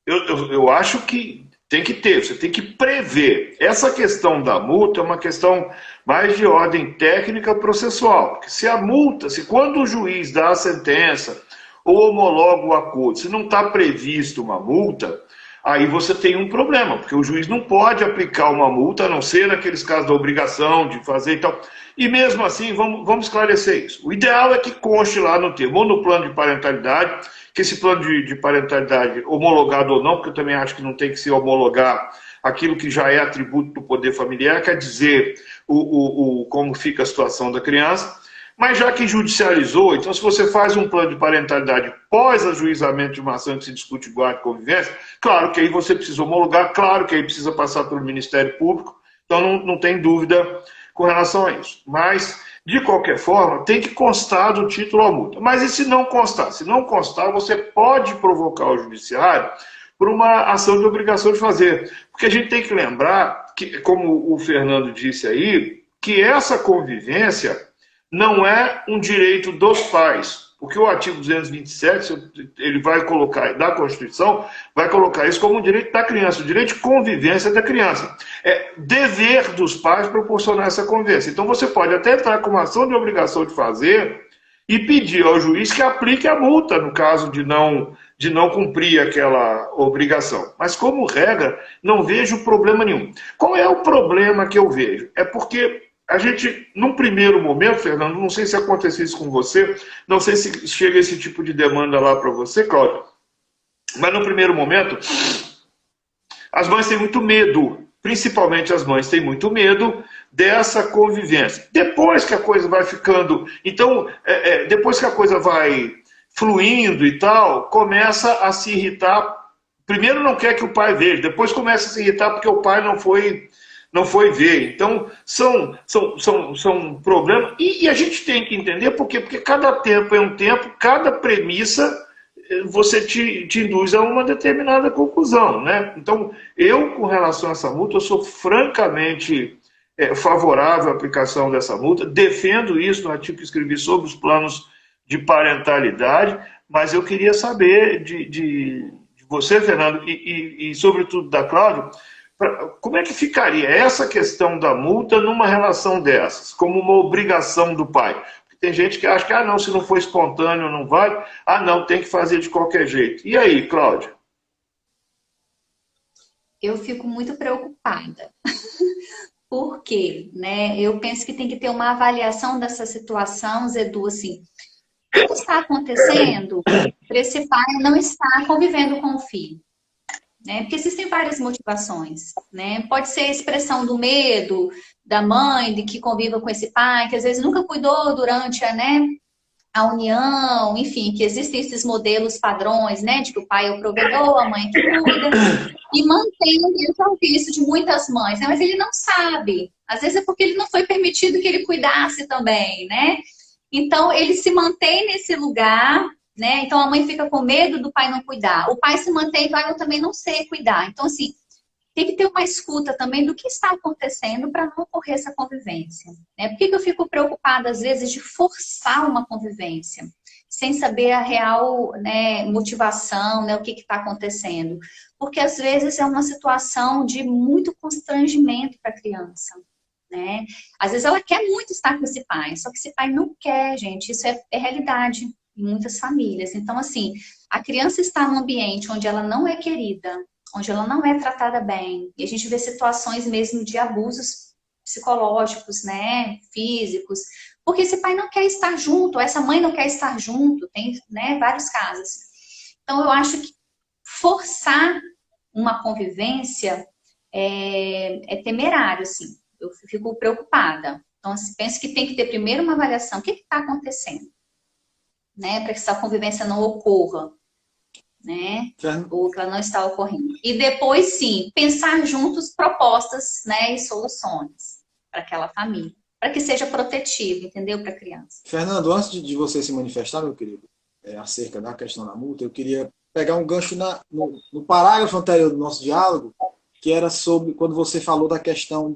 Eu acho que tem que ter, você tem que prever. Essa questão da multa é uma questão mais de ordem técnica processual. Porque se quando o juiz dá a sentença ou homologa o acordo, se não está previsto uma multa, aí você tem um problema, porque o juiz não pode aplicar uma multa, a não ser naqueles casos da obrigação de fazer e tal. E mesmo assim, vamos esclarecer isso. O ideal é que conste lá no termo, ou no plano de parentalidade, que esse plano de parentalidade, homologado ou não, porque eu também acho que não tem que se homologar aquilo que já é atributo do poder familiar, quer dizer como fica a situação da criança. Mas já que judicializou, então se você faz um plano de parentalidade pós-ajuizamento de uma ação que se discute guarda e convivência, claro que aí você precisa homologar, claro que aí precisa passar pelo Ministério Público, então não tem dúvida com relação a isso. Mas, de qualquer forma, tem que constar do título à multa. Mas e se não constar? Se não constar, você pode provocar o judiciário por uma ação de obrigação de fazer. Porque a gente tem que lembrar, que, como o Fernando disse aí, que essa convivência não é um direito dos pais, porque o artigo 227, ele vai colocar, da Constituição, vai colocar isso como um direito da criança, o direito de convivência da criança. É dever dos pais proporcionar essa convivência. Então você pode até entrar com uma ação de obrigação de fazer e pedir ao juiz que aplique a multa, no caso de não cumprir aquela obrigação. Mas, como regra, não vejo problema nenhum. Qual é o problema que eu vejo? É porque a gente, num primeiro momento, Fernando, não sei se aconteceu isso com você, não sei se chega esse tipo de demanda lá para você, Cláudio, mas no primeiro momento, as mães têm muito medo, principalmente as mães têm muito medo dessa convivência. Depois que a coisa vai ficando, então, depois que a coisa vai fluindo e tal, começa a se irritar. Primeiro não quer que o pai veja, depois começa a se irritar porque o pai não foi ver. Então, são problemas. E a gente tem que entender por quê? Porque cada tempo é um tempo, cada premissa você te induz a uma determinada conclusão, né? Então, eu, com relação a essa multa, eu sou francamente favorável à aplicação dessa multa, defendo isso no artigo que escrevi sobre os planos de parentalidade, mas eu queria saber de você, Fernando, e sobretudo da Cláudia, como é que ficaria essa questão da multa numa relação dessas, como uma obrigação do pai? Porque tem gente que acha que, não, se não for espontâneo não vale, não, tem que fazer de qualquer jeito. E aí, Cláudia? Eu fico muito preocupada. Por quê? Né? Eu penso que tem que ter uma avaliação dessa situação, Zedu, assim. O que está acontecendo para esse pai não estar convivendo com o filho? Né? Porque existem várias motivações, né? Pode ser a expressão do medo da mãe de que conviva com esse pai, que às vezes nunca cuidou durante a união, enfim, que existem esses modelos padrões, né? De que o pai é o provedor, a mãe é que cuida, e mantém, eu já ouvi isso de muitas mães, né? Mas ele não sabe. Às vezes é porque ele não foi permitido que ele cuidasse também, né? Então, ele se mantém nesse lugar, né? Então, a mãe fica com medo do pai não cuidar. O pai se mantém, vai, eu também não sei cuidar. Então, assim, tem que ter uma escuta também do que está acontecendo para não ocorrer essa convivência. Né? Por que eu fico preocupada, às vezes, de forçar uma convivência, sem saber a real, né, motivação, né, o que está acontecendo? Porque, às vezes, é uma situação de muito constrangimento para a criança. Né? Às vezes ela quer muito estar com esse pai, só que esse pai não quer, gente. Isso é realidade em muitas famílias. Então, assim, a criança está num ambiente onde ela não é querida, onde ela não é tratada bem, e a gente vê situações mesmo de abusos psicológicos, né, físicos, porque esse pai não quer estar junto, ou essa mãe não quer estar junto, tem, né, vários casos. Então, eu acho que forçar uma convivência é temerário, assim. Eu fico preocupada. Então, assim, penso que tem que ter primeiro uma avaliação. O que está acontecendo? Né? Para que essa convivência não ocorra. Né? Ou que ela não está ocorrendo. E depois, sim, pensar juntos propostas, né, e soluções para aquela família. Para que seja protetivo, entendeu? Para a criança. Fernando, antes de você se manifestar, meu querido, acerca da questão da multa, eu queria pegar um gancho no parágrafo anterior do nosso diálogo, que era sobre quando você falou da questão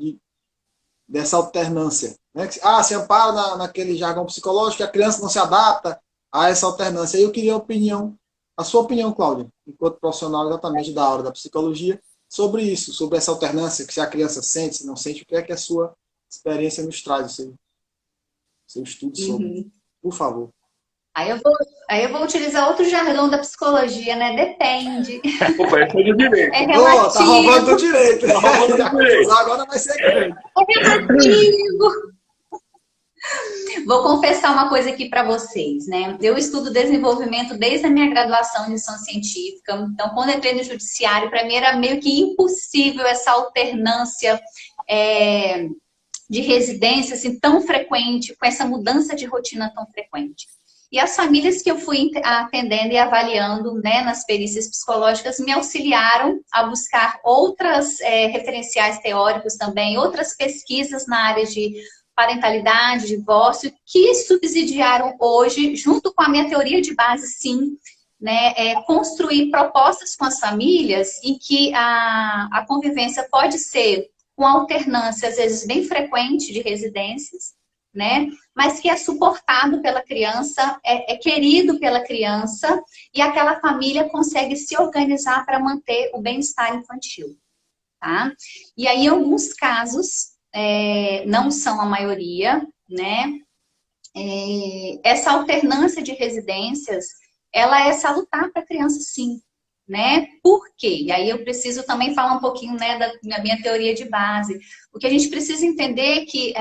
dessa alternância. Né? Se ampara naquele jargão psicológico que a criança não se adapta a essa alternância. E eu queria a sua opinião, Cláudia, enquanto profissional exatamente da área da psicologia, sobre isso, sobre essa alternância, que se a criança sente, se não sente, o que é que a sua experiência nos traz, seu estudo sobre. Por favor. Aí eu vou utilizar outro jargão da psicologia, né? Depende. Opa, é tudo direito. É relativo. Tá roubando o direito. Tá roubando o direito. Agora vai ser grande. É relativo. Vou confessar uma coisa aqui para vocês, né? Eu estudo desenvolvimento desde a minha graduação em iniciação científica. Então, quando entrei no judiciário, para mim era meio que impossível essa alternância de residência assim, tão frequente, com essa mudança de rotina tão frequente. E as famílias que eu fui atendendo e avaliando, né, nas perícias psicológicas me auxiliaram a buscar outras referenciais teóricos também, outras pesquisas na área de parentalidade, divórcio, que subsidiaram hoje, junto com a minha teoria de base, sim, né, construir propostas com as famílias em que a convivência pode ser com alternância, às vezes bem frequente, de residências, né, mas que é suportado pela criança, é querido pela criança, e aquela família consegue se organizar para manter o bem-estar infantil. Tá? E aí, em alguns casos, não são a maioria, né? Essa alternância de residências, ela é salutar para a criança, sim. Né? Por quê? E aí eu preciso também falar um pouquinho, né, da minha teoria de base. O que a gente precisa entender é que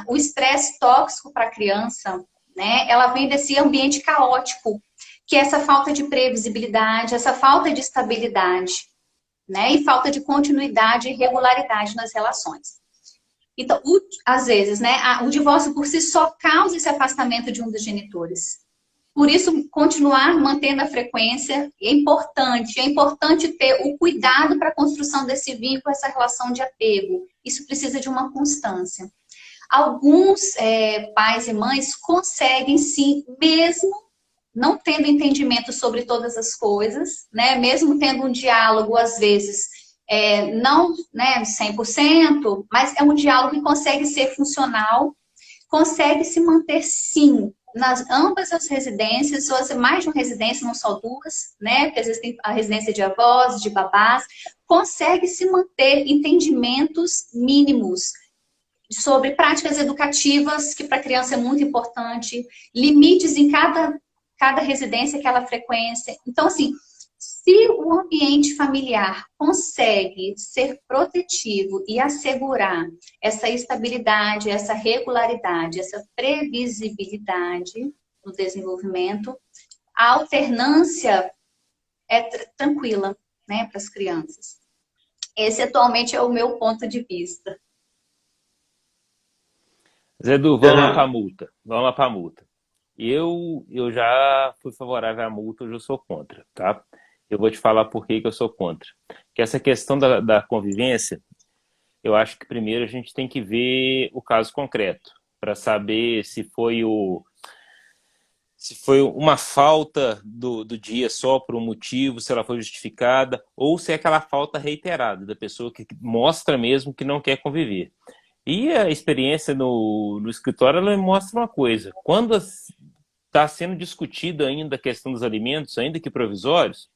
o estresse tóxico para a criança, né, ela vem desse ambiente caótico, que é essa falta de previsibilidade, essa falta de estabilidade, né, e falta de continuidade e regularidade nas relações. Então, às vezes, né, o divórcio por si só causa esse afastamento de um dos genitores. Por isso, continuar mantendo a frequência é importante. É importante ter o cuidado para a construção desse vínculo, essa relação de apego. Isso precisa de uma constância. Alguns pais e mães conseguem, sim, mesmo não tendo entendimento sobre todas as coisas, né? Mesmo tendo um diálogo, às vezes, não, né, 100%, mas é um diálogo que consegue ser funcional, consegue se manter, sim, nas ambas as residências, ou mais de uma residência, não só duas, né? Porque às vezes tem a residência de avós, de babás, consegue se manter entendimentos mínimos sobre práticas educativas, que para a criança é muito importante, limites em cada residência, aquela frequência. Então, assim, se o ambiente familiar consegue ser protetivo e assegurar essa estabilidade, essa regularidade, essa previsibilidade, no desenvolvimento. A alternância é tranquila, né, para as crianças. Esse atualmente é o meu ponto de vista. Zé Du, vamos lá para a multa. Vamos lá para a multa. Eu já fui favorável à multa, hoje eu sou contra, tá? Eu vou te falar por que eu sou contra. Que essa questão da convivência, eu acho que primeiro a gente tem que ver o caso concreto, para saber se foi uma falta do dia só por um motivo, se ela foi justificada, ou se é aquela falta reiterada da pessoa que mostra mesmo que não quer conviver. E a experiência no escritório, ela mostra uma coisa. Quando está sendo discutida ainda a questão dos alimentos, ainda que provisórios,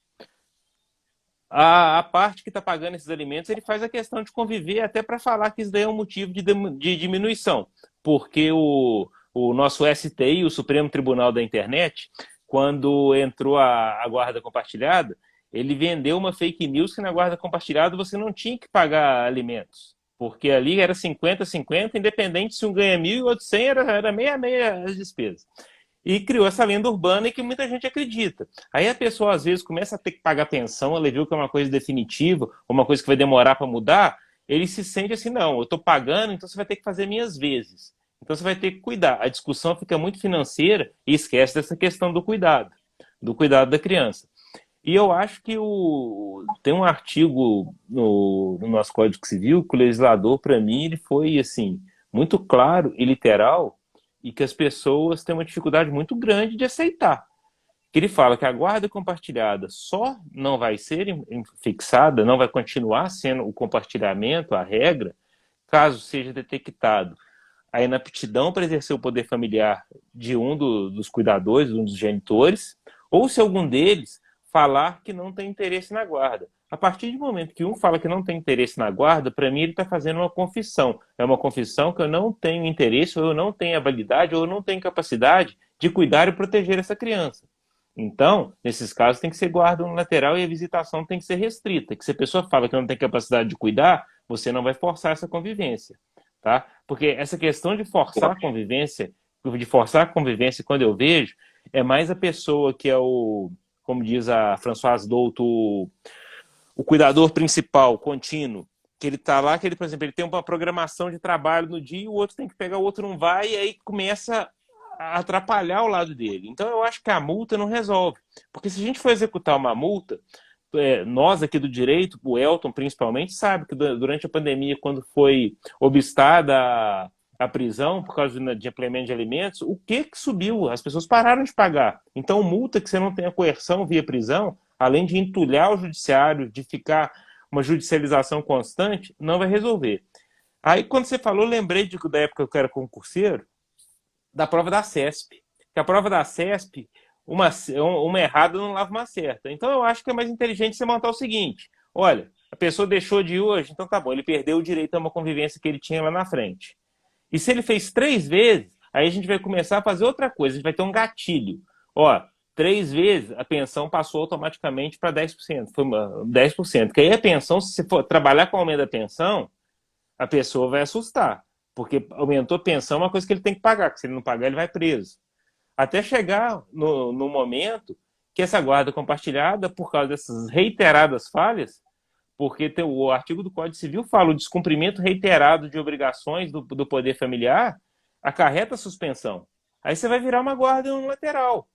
a parte que está pagando esses alimentos, ele faz a questão de conviver até para falar que isso daí é um motivo de diminuição. Porque o nosso STI, o Supremo Tribunal da Internet, quando entrou a guarda compartilhada, ele vendeu uma fake news que na guarda compartilhada você não tinha que pagar alimentos. Porque ali era 50-50, independente se um ganha 1.000 e o outro 100, era meia a meia as despesas. E criou essa lenda urbana em que muita gente acredita. Aí a pessoa, às vezes, começa a ter que pagar pensão, ela viu que é uma coisa definitiva, uma coisa que vai demorar para mudar, ele se sente assim, não, eu estou pagando, então você vai ter que fazer minhas vezes. Então você vai ter que cuidar. A discussão fica muito financeira e esquece dessa questão do cuidado da criança. E eu acho que tem um artigo no nosso Código Civil que o legislador, para mim, ele foi assim, muito claro e literal, e que as pessoas têm uma dificuldade muito grande de aceitar. Que ele fala que a guarda compartilhada só não vai ser fixada, não vai continuar sendo o compartilhamento, a regra, caso seja detectado a inaptidão para exercer o poder familiar de um dos cuidadores, um dos genitores, ou se algum deles falar que não tem interesse na guarda. A partir do momento que um fala que não tem interesse na guarda, para mim ele está fazendo uma confissão. É uma confissão que eu não tenho interesse, ou eu não tenho habilidade, ou eu não tenho capacidade de cuidar e proteger essa criança. Então, nesses casos, tem que ser guarda unilateral e a visitação tem que ser restrita. Que se a pessoa fala que não tem capacidade de cuidar, você não vai forçar essa convivência. Tá? Porque essa questão de forçar a convivência, quando eu vejo, é mais a pessoa que é como diz a Françoise Douto, o cuidador principal, contínuo, que ele está lá, que ele, por exemplo, ele tem uma programação de trabalho no dia e o outro tem que pegar, o outro não vai, e aí começa a atrapalhar o lado dele. Então eu acho que a multa não resolve. Porque se a gente for executar uma multa, nós aqui do direito, o Elton principalmente, sabe que durante a pandemia, quando foi obstada a prisão por causa de implemento de alimentos, o que subiu? As pessoas pararam de pagar. Então, multa que você não tem a coerção via prisão, além de entulhar o judiciário, de ficar uma judicialização constante, não vai resolver. Aí, quando você falou, lembrei da época que eu era concurseiro, da prova da CESP. Que a prova da CESP, uma errada não lava uma certa. Então, eu acho que é mais inteligente você montar o seguinte: olha, a pessoa deixou de ir hoje, então tá bom, ele perdeu o direito a uma convivência que ele tinha lá na frente. E se ele fez 3 vezes, aí a gente vai começar a fazer outra coisa, a gente vai ter um gatilho. Ó, 3 vezes a pensão passou automaticamente para 10%. Foi 10%. Porque aí a pensão, se você for trabalhar com o aumento da pensão, a pessoa vai assustar. Porque aumentou a pensão, é uma coisa que ele tem que pagar, que se ele não pagar, ele vai preso. Até chegar no momento que essa guarda compartilhada, por causa dessas reiteradas falhas, porque o artigo do Código Civil fala o descumprimento reiterado de obrigações do poder familiar acarreta suspensão. Aí você vai virar uma guarda unilateral.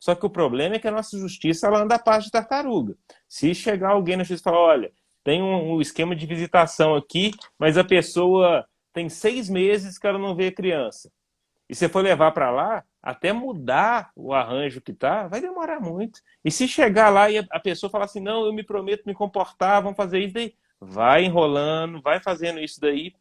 Só que o problema é que a nossa justiça ela anda a passo de tartaruga. Se chegar alguém na justiça e falar, olha, tem um esquema de visitação aqui, mas a pessoa tem 6 meses que ela não vê a criança. E se for levar para lá, até mudar o arranjo que tá, vai demorar muito. E se chegar lá e a pessoa falar assim, não, eu me prometo me comportar, vamos fazer isso daí, vai enrolando, vai fazendo isso daí.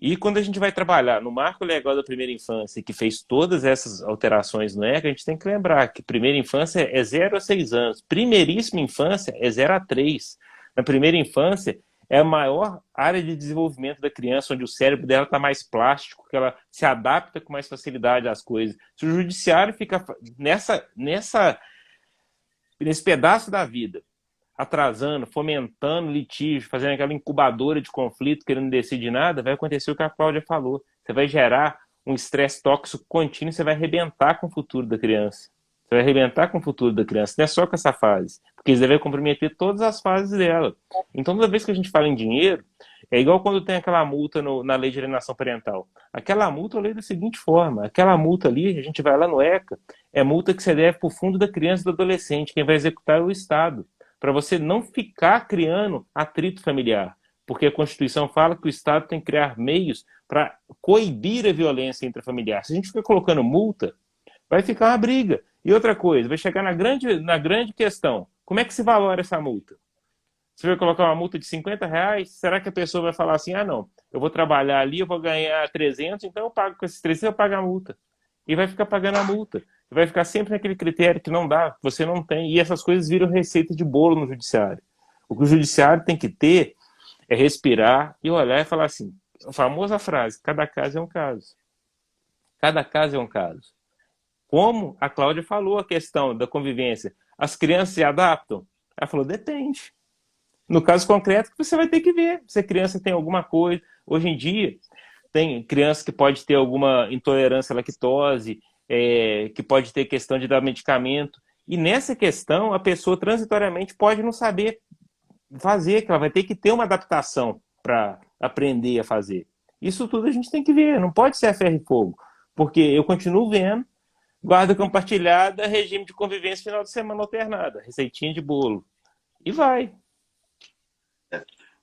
E quando a gente vai trabalhar no marco legal da primeira infância, que fez todas essas alterações no ECA, a gente tem que lembrar que primeira infância é 0 a 6 anos, primeiríssima infância é 0 a 3. Na primeira infância é a maior área de desenvolvimento da criança, onde o cérebro dela está mais plástico, que ela se adapta com mais facilidade às coisas. Se o judiciário fica nesse pedaço da vida, atrasando, fomentando litígio, fazendo aquela incubadora de conflito, querendo decidir nada, vai acontecer o que a Cláudia falou. Você vai gerar um estresse tóxico contínuo, você vai arrebentar com o futuro da criança. Você vai arrebentar com o futuro da criança, não é só com essa fase, porque isso vai comprometer todas as fases dela. Então, toda vez que a gente fala em dinheiro, é igual quando tem aquela multa na lei de alienação parental. Aquela multa eu leio da seguinte forma: aquela multa ali, a gente vai lá no ECA, é multa que você deve para o fundo da criança e do adolescente, quem vai executar é o Estado, para você não ficar criando atrito familiar. Porque a Constituição fala que o Estado tem que criar meios para coibir a violência intrafamiliar. Se a gente ficar colocando multa, vai ficar uma briga. E outra coisa, vai chegar na grande questão: como é que se valora essa multa? Você vai colocar uma multa de R$50, será que a pessoa vai falar assim, ah não, eu vou trabalhar ali, eu vou ganhar 300, então eu pago com esses 300, eu pago a multa. E vai ficar pagando a multa. Vai ficar sempre naquele critério que não dá, você não tem. E essas coisas viram receita de bolo no judiciário. O que o judiciário tem que ter é respirar e olhar e falar assim, a famosa frase, cada caso é um caso. Cada caso é um caso. Como a Cláudia falou, a questão da convivência, as crianças se adaptam? Ela falou, depende. No caso concreto, você vai ter que ver se a criança tem alguma coisa. Hoje em dia, tem criança que pode ter alguma intolerância à lactose, que pode ter questão de dar medicamento. E nessa questão, a pessoa transitoriamente pode não saber fazer, que ela vai ter que ter uma adaptação para aprender a fazer. Isso tudo a gente tem que ver, não pode ser a ferro e fogo. Porque eu continuo vendo guarda compartilhada, regime de convivência final de semana alternada, receitinha de bolo. E vai.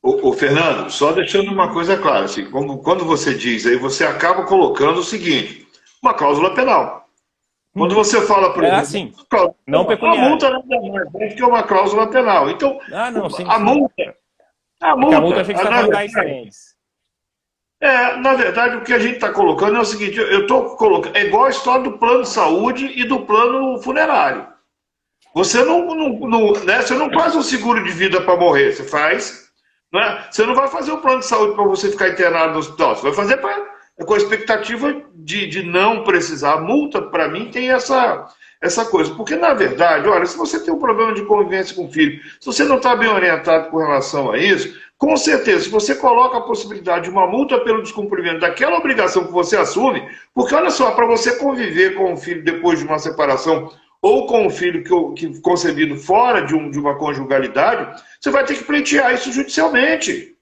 Ô, Fernando, só deixando uma coisa clara, assim, quando você diz aí, você acaba colocando o seguinte, uma cláusula penal. Quando você fala, por exemplo, assim, não a multa nada mais que é uma cláusula penal. Então, não, sim, a multa... A multa achei que você estava na verdade, o que a gente está colocando é o seguinte, eu estou colocando, é igual a história do plano de saúde e do plano funerário. Você você não faz um seguro de vida para morrer, você faz... Você não vai fazer um plano de saúde para você ficar internado no hospital, você vai fazer com a expectativa de não precisar. A multa, para mim, tem essa coisa. Porque, na verdade, olha, se você tem um problema de convivência com o filho, se você não está bem orientado com relação a isso, com certeza, se você coloca a possibilidade de uma multa pelo descumprimento daquela obrigação que você assume, porque, olha só, para você conviver com o filho depois de uma separação ou com um filho que concebido fora de uma conjugalidade, você vai ter que pleitear isso judicialmente.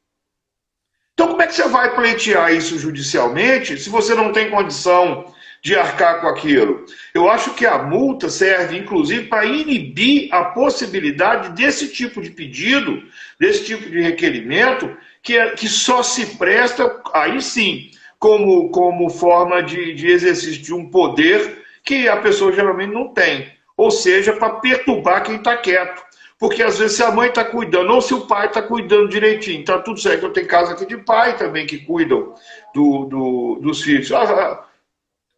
Então, como é que você vai pleitear isso judicialmente se você não tem condição de arcar com aquilo? Eu acho que a multa serve, inclusive, para inibir a possibilidade desse tipo de pedido, desse tipo de requerimento, que só se presta, aí sim, como forma de exercício de um poder que a pessoa geralmente não tem. Ou seja, para perturbar quem está quieto. Porque às vezes se a mãe está cuidando, ou se o pai está cuidando direitinho, está tudo certo. Eu tenho casa aqui de pai também que cuidam dos filhos. O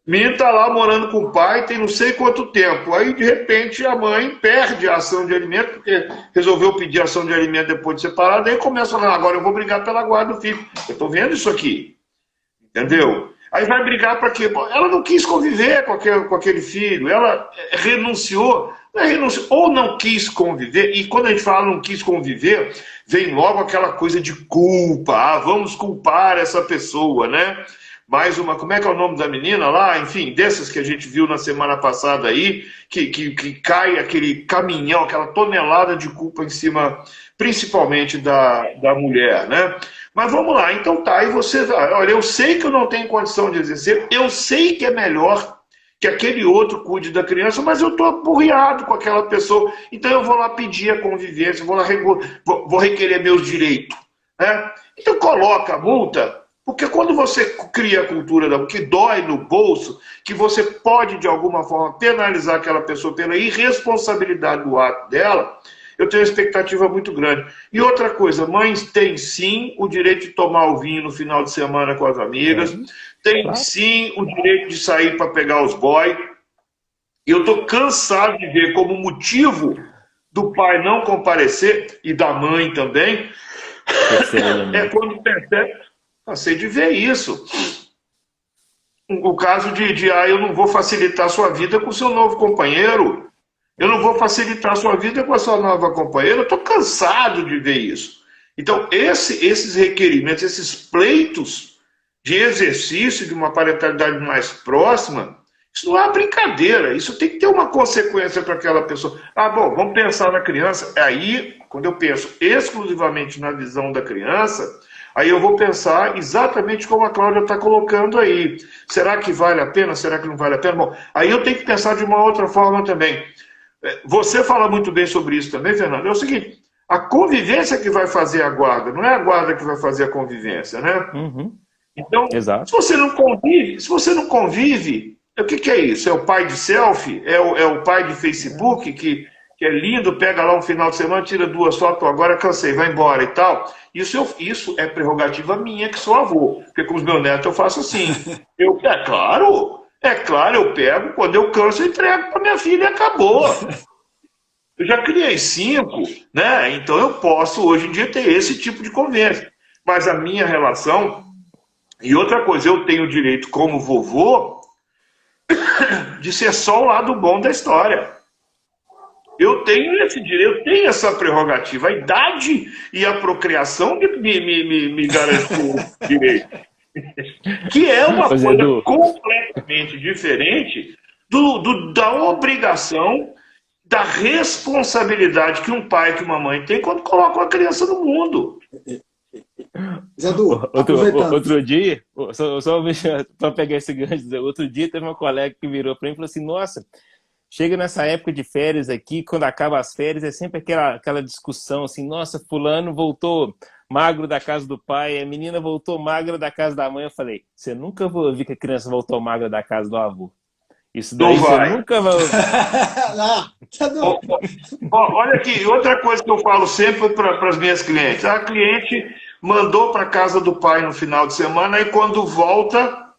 menino está lá morando com o pai, tem não sei quanto tempo. Aí, de repente, a mãe perde a ação de alimento, porque resolveu pedir ação de alimento depois de separado, aí começa a falar, agora eu vou brigar pela guarda do filho. Eu estou vendo isso aqui. Entendeu? Aí vai brigar para quê? Ela não quis conviver com aquele filho, ela renunciou, ou não quis conviver, e quando a gente fala não quis conviver, vem logo aquela coisa de culpa, vamos culpar essa pessoa, né? Mais uma, como é que é o nome da menina lá? Enfim, dessas que a gente viu na semana passada aí, que cai aquele caminhão, aquela tonelada de culpa em cima, principalmente da mulher, né? Mas vamos lá, então tá, e você, olha, eu sei que eu não tenho condição de exercer, eu sei que é melhor que aquele outro cuide da criança, mas eu estou apurriado com aquela pessoa, então eu vou lá pedir a convivência, vou requerer meus direitos, né? Então coloca a multa, porque quando você cria a cultura que dói no bolso, que você pode de alguma forma penalizar aquela pessoa pela irresponsabilidade do ato dela, eu tenho uma expectativa muito grande. E outra coisa, mães têm sim o direito de tomar o vinho no final de semana com as amigas, tem sim o direito de sair para pegar os boys. E eu estou cansado de ver como motivo do pai não comparecer, e da mãe também, é quando percebe, cansei de ver isso. O caso de eu não vou facilitar a sua vida com o seu novo companheiro, eu não vou facilitar a sua vida com a sua nova companheira, eu estou cansado de ver isso. Então, esses requerimentos, esses pleitos de exercício de uma parentalidade mais próxima, isso não é brincadeira, isso tem que ter uma consequência para aquela pessoa. Ah, bom, vamos pensar na criança. Aí, quando eu penso exclusivamente na visão da criança, aí eu vou pensar exatamente como a Cláudia está colocando aí. Será que vale a pena? Será que não vale a pena? Bom, aí eu tenho que pensar de uma outra forma também. Você fala muito bem sobre isso também, Fernando. É o seguinte, a convivência que vai fazer a guarda, não é a guarda que vai fazer a convivência, né? Uhum. Então, Exato. se você não convive, o que é isso? É o pai de selfie? É o pai de Facebook que é lindo, pega lá um final de semana, tira 2 fotos, agora cansei, vai embora e tal. Isso é prerrogativa minha, que sou avô. Porque com os meus netos eu faço assim. É claro, eu pego, quando eu canso, eu entrego para minha filha e acabou. Eu já criei 5, né? Então eu posso hoje em dia ter esse tipo de conversa. Mas a minha relação. E outra coisa, eu tenho o direito, como vovô, de ser só o lado bom da história. Eu tenho esse direito, eu tenho essa prerrogativa. A idade e a procriação me garantem o direito. Que é uma Pois é, coisa Edu. completamente diferente da obrigação, da responsabilidade que um pai e que uma mãe tem quando coloca uma criança no mundo. Zé Du, aproveitando. Outro dia, só para pegar esse gancho, outro dia teve uma colega que virou para mim e falou assim, nossa, chega nessa época de férias aqui, quando acaba as férias, é sempre aquela discussão assim, nossa, fulano voltou magro da casa do pai, a menina voltou magra da casa da mãe. Eu falei, você nunca vai ouvir que a criança voltou magra da casa do avô. Isso daí Não você vai. nunca vai ouvir. Olha aqui, outra coisa que eu falo sempre para as minhas clientes. A cliente mandou para casa do pai no final de semana e quando volta,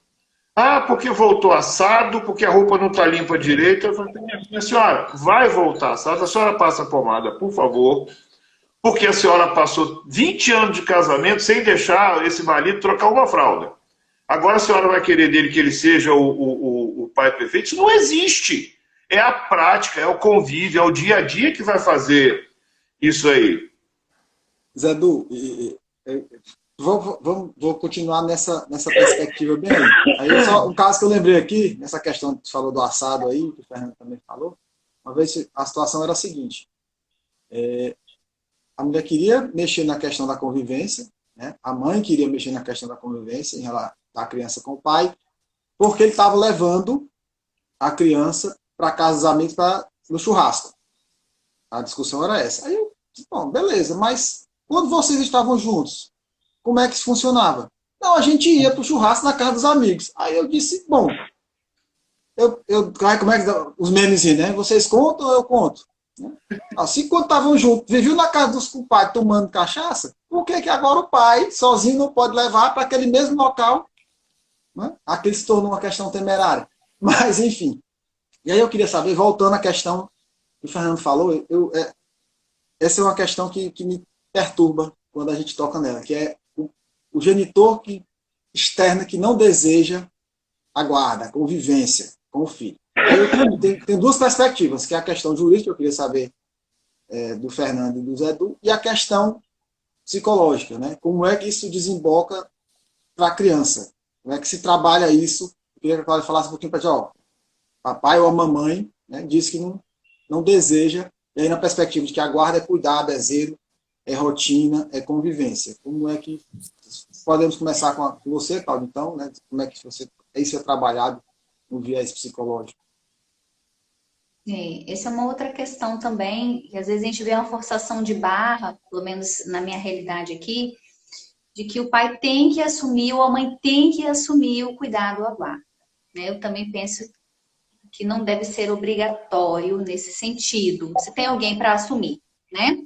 porque voltou assado, porque a roupa não está limpa direito. Eu falei, minha senhora, vai voltar assado, a senhora passa a pomada, por favor, porque a senhora passou 20 anos de casamento sem deixar esse marido trocar uma fralda. Agora a senhora vai querer dele que ele seja o pai perfeito? Isso não existe. É a prática, é o convívio, é o dia a dia que vai fazer isso aí. Zé Du, vou continuar nessa perspectiva bem aí. Aí só um caso que eu lembrei aqui, nessa questão que você falou do assado aí, que o Fernando também falou, uma vez a situação era a seguinte, a mulher queria mexer na questão da convivência, né? A mãe queria mexer na questão da convivência em relação da criança com o pai, porque ele estava levando a criança para casa dos amigos no churrasco. A discussão era essa. Aí eu disse, bom, beleza, mas quando vocês estavam juntos, como é que isso funcionava? Não, a gente ia para o churrasco na casa dos amigos. Aí eu disse, bom, como é que os memes, né? Vocês contam ou eu conto? Assim, quando estavam juntos, viviam na casa dos compadres tomando cachaça, por que agora o pai, sozinho, não pode levar para aquele mesmo local? Né? Aquilo se tornou uma questão temerária. Mas, enfim. E aí eu queria saber, voltando à questão que o Fernando falou, essa é uma questão que me perturba quando a gente toca nela, que é o genitor externo que não deseja a guarda, a convivência com o filho. Aí eu tenho 2 perspectivas, que é a questão jurídica, eu queria saber do Fernando e do Zé Du, e a questão psicológica, né? Como é que isso desemboca para a criança? Como é que se trabalha isso? Eu queria que a Cláudia falasse um pouquinho para gente, papai ou a mamãe, né, diz que não deseja, e aí na perspectiva de que a guarda é cuidado, é zelo, é rotina, é convivência. Como é que podemos começar com você, Cláudio, então, né? Como é que isso é trabalhado no viés psicológico? Essa é uma outra questão também, que às vezes a gente vê uma forçação de barra, pelo menos na minha realidade aqui, de que o pai tem que assumir ou a mãe tem que assumir o cuidado à guarda. Eu também penso que não deve ser obrigatório nesse sentido. Você tem alguém para assumir, né?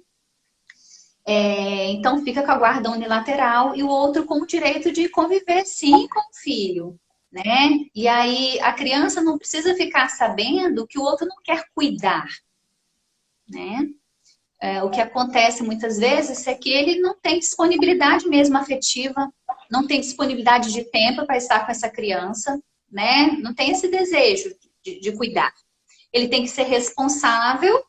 Então fica com a guarda unilateral e o outro com o direito de conviver sim com o filho, né? E aí a criança não precisa ficar sabendo que o outro não quer cuidar, né? O que acontece muitas vezes é que ele não tem disponibilidade mesmo afetiva, não tem disponibilidade de tempo para estar com essa criança, né? Não tem esse desejo de cuidar. Ele tem que ser responsável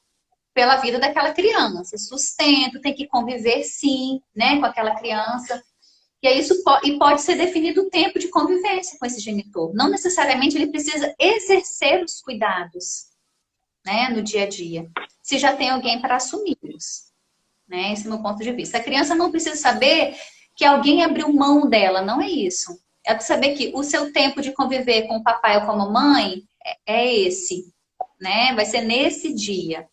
pela vida daquela criança, sustento, tem que conviver sim, né, com aquela criança. E aí e pode ser definido o tempo de convivência com esse genitor. Não necessariamente ele precisa exercer os cuidados, né, no dia a dia, se já tem alguém para assumi-los. Né? Esse é o meu ponto de vista. A criança não precisa saber que alguém abriu mão dela, não é isso. É saber que o seu tempo de conviver com o papai ou com a mamãe é esse, né? Vai ser nesse dia.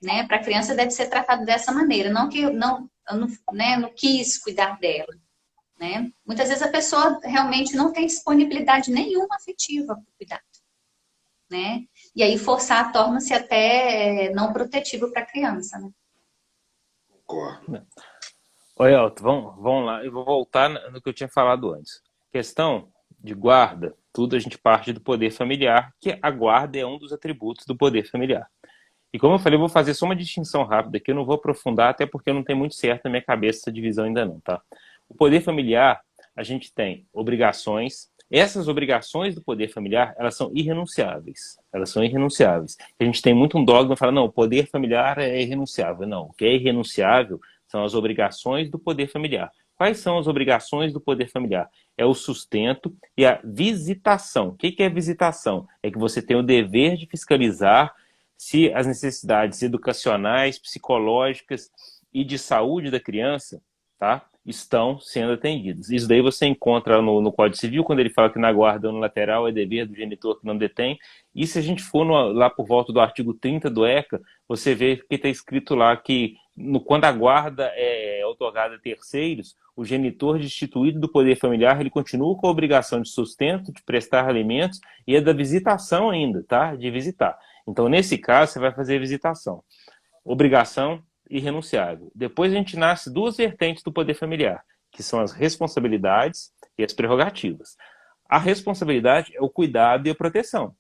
Né? Para a criança deve ser tratado dessa maneira, não que eu não, né, não quis cuidar dela. Né? Muitas vezes a pessoa realmente não tem disponibilidade nenhuma afetiva para o cuidado. Né? E aí forçar torna-se até não protetivo para a criança. Né? Concordo. Oi, Elton, vamos lá. Eu vou voltar no que eu tinha falado antes. Questão de guarda, tudo a gente parte do poder familiar, que a guarda é um dos atributos do poder familiar. E como eu falei, eu vou fazer só uma distinção rápida aqui, eu não vou aprofundar, até porque não tem muito certo na minha cabeça essa divisão ainda não, tá? O poder familiar, a gente tem obrigações. Essas obrigações do poder familiar, elas são irrenunciáveis. Elas são irrenunciáveis. A gente tem muito um dogma que fala, não, o poder familiar é irrenunciável. Não, o que é irrenunciável são as obrigações do poder familiar. Quais são as obrigações do poder familiar? É o sustento e a visitação. O que é visitação? É que você tem o dever de fiscalizar se as necessidades educacionais, psicológicas e de saúde da criança, tá, estão sendo atendidas. Isso daí você encontra no Código Civil, quando ele fala que na guarda unilateral é dever do genitor que não detém. E se a gente for lá por volta do artigo 30 do ECA, você vê que está escrito lá que quando a guarda é outorgada a terceiros, o genitor destituído do poder familiar, ele continua com a obrigação de sustento, de prestar alimentos e é da visitação ainda, tá? De visitar. Então, nesse caso, você vai fazer visitação. Obrigação irrenunciável. Depois a gente nasce duas vertentes do poder familiar, que são as responsabilidades e as prerrogativas. A responsabilidade é o cuidado e a proteção,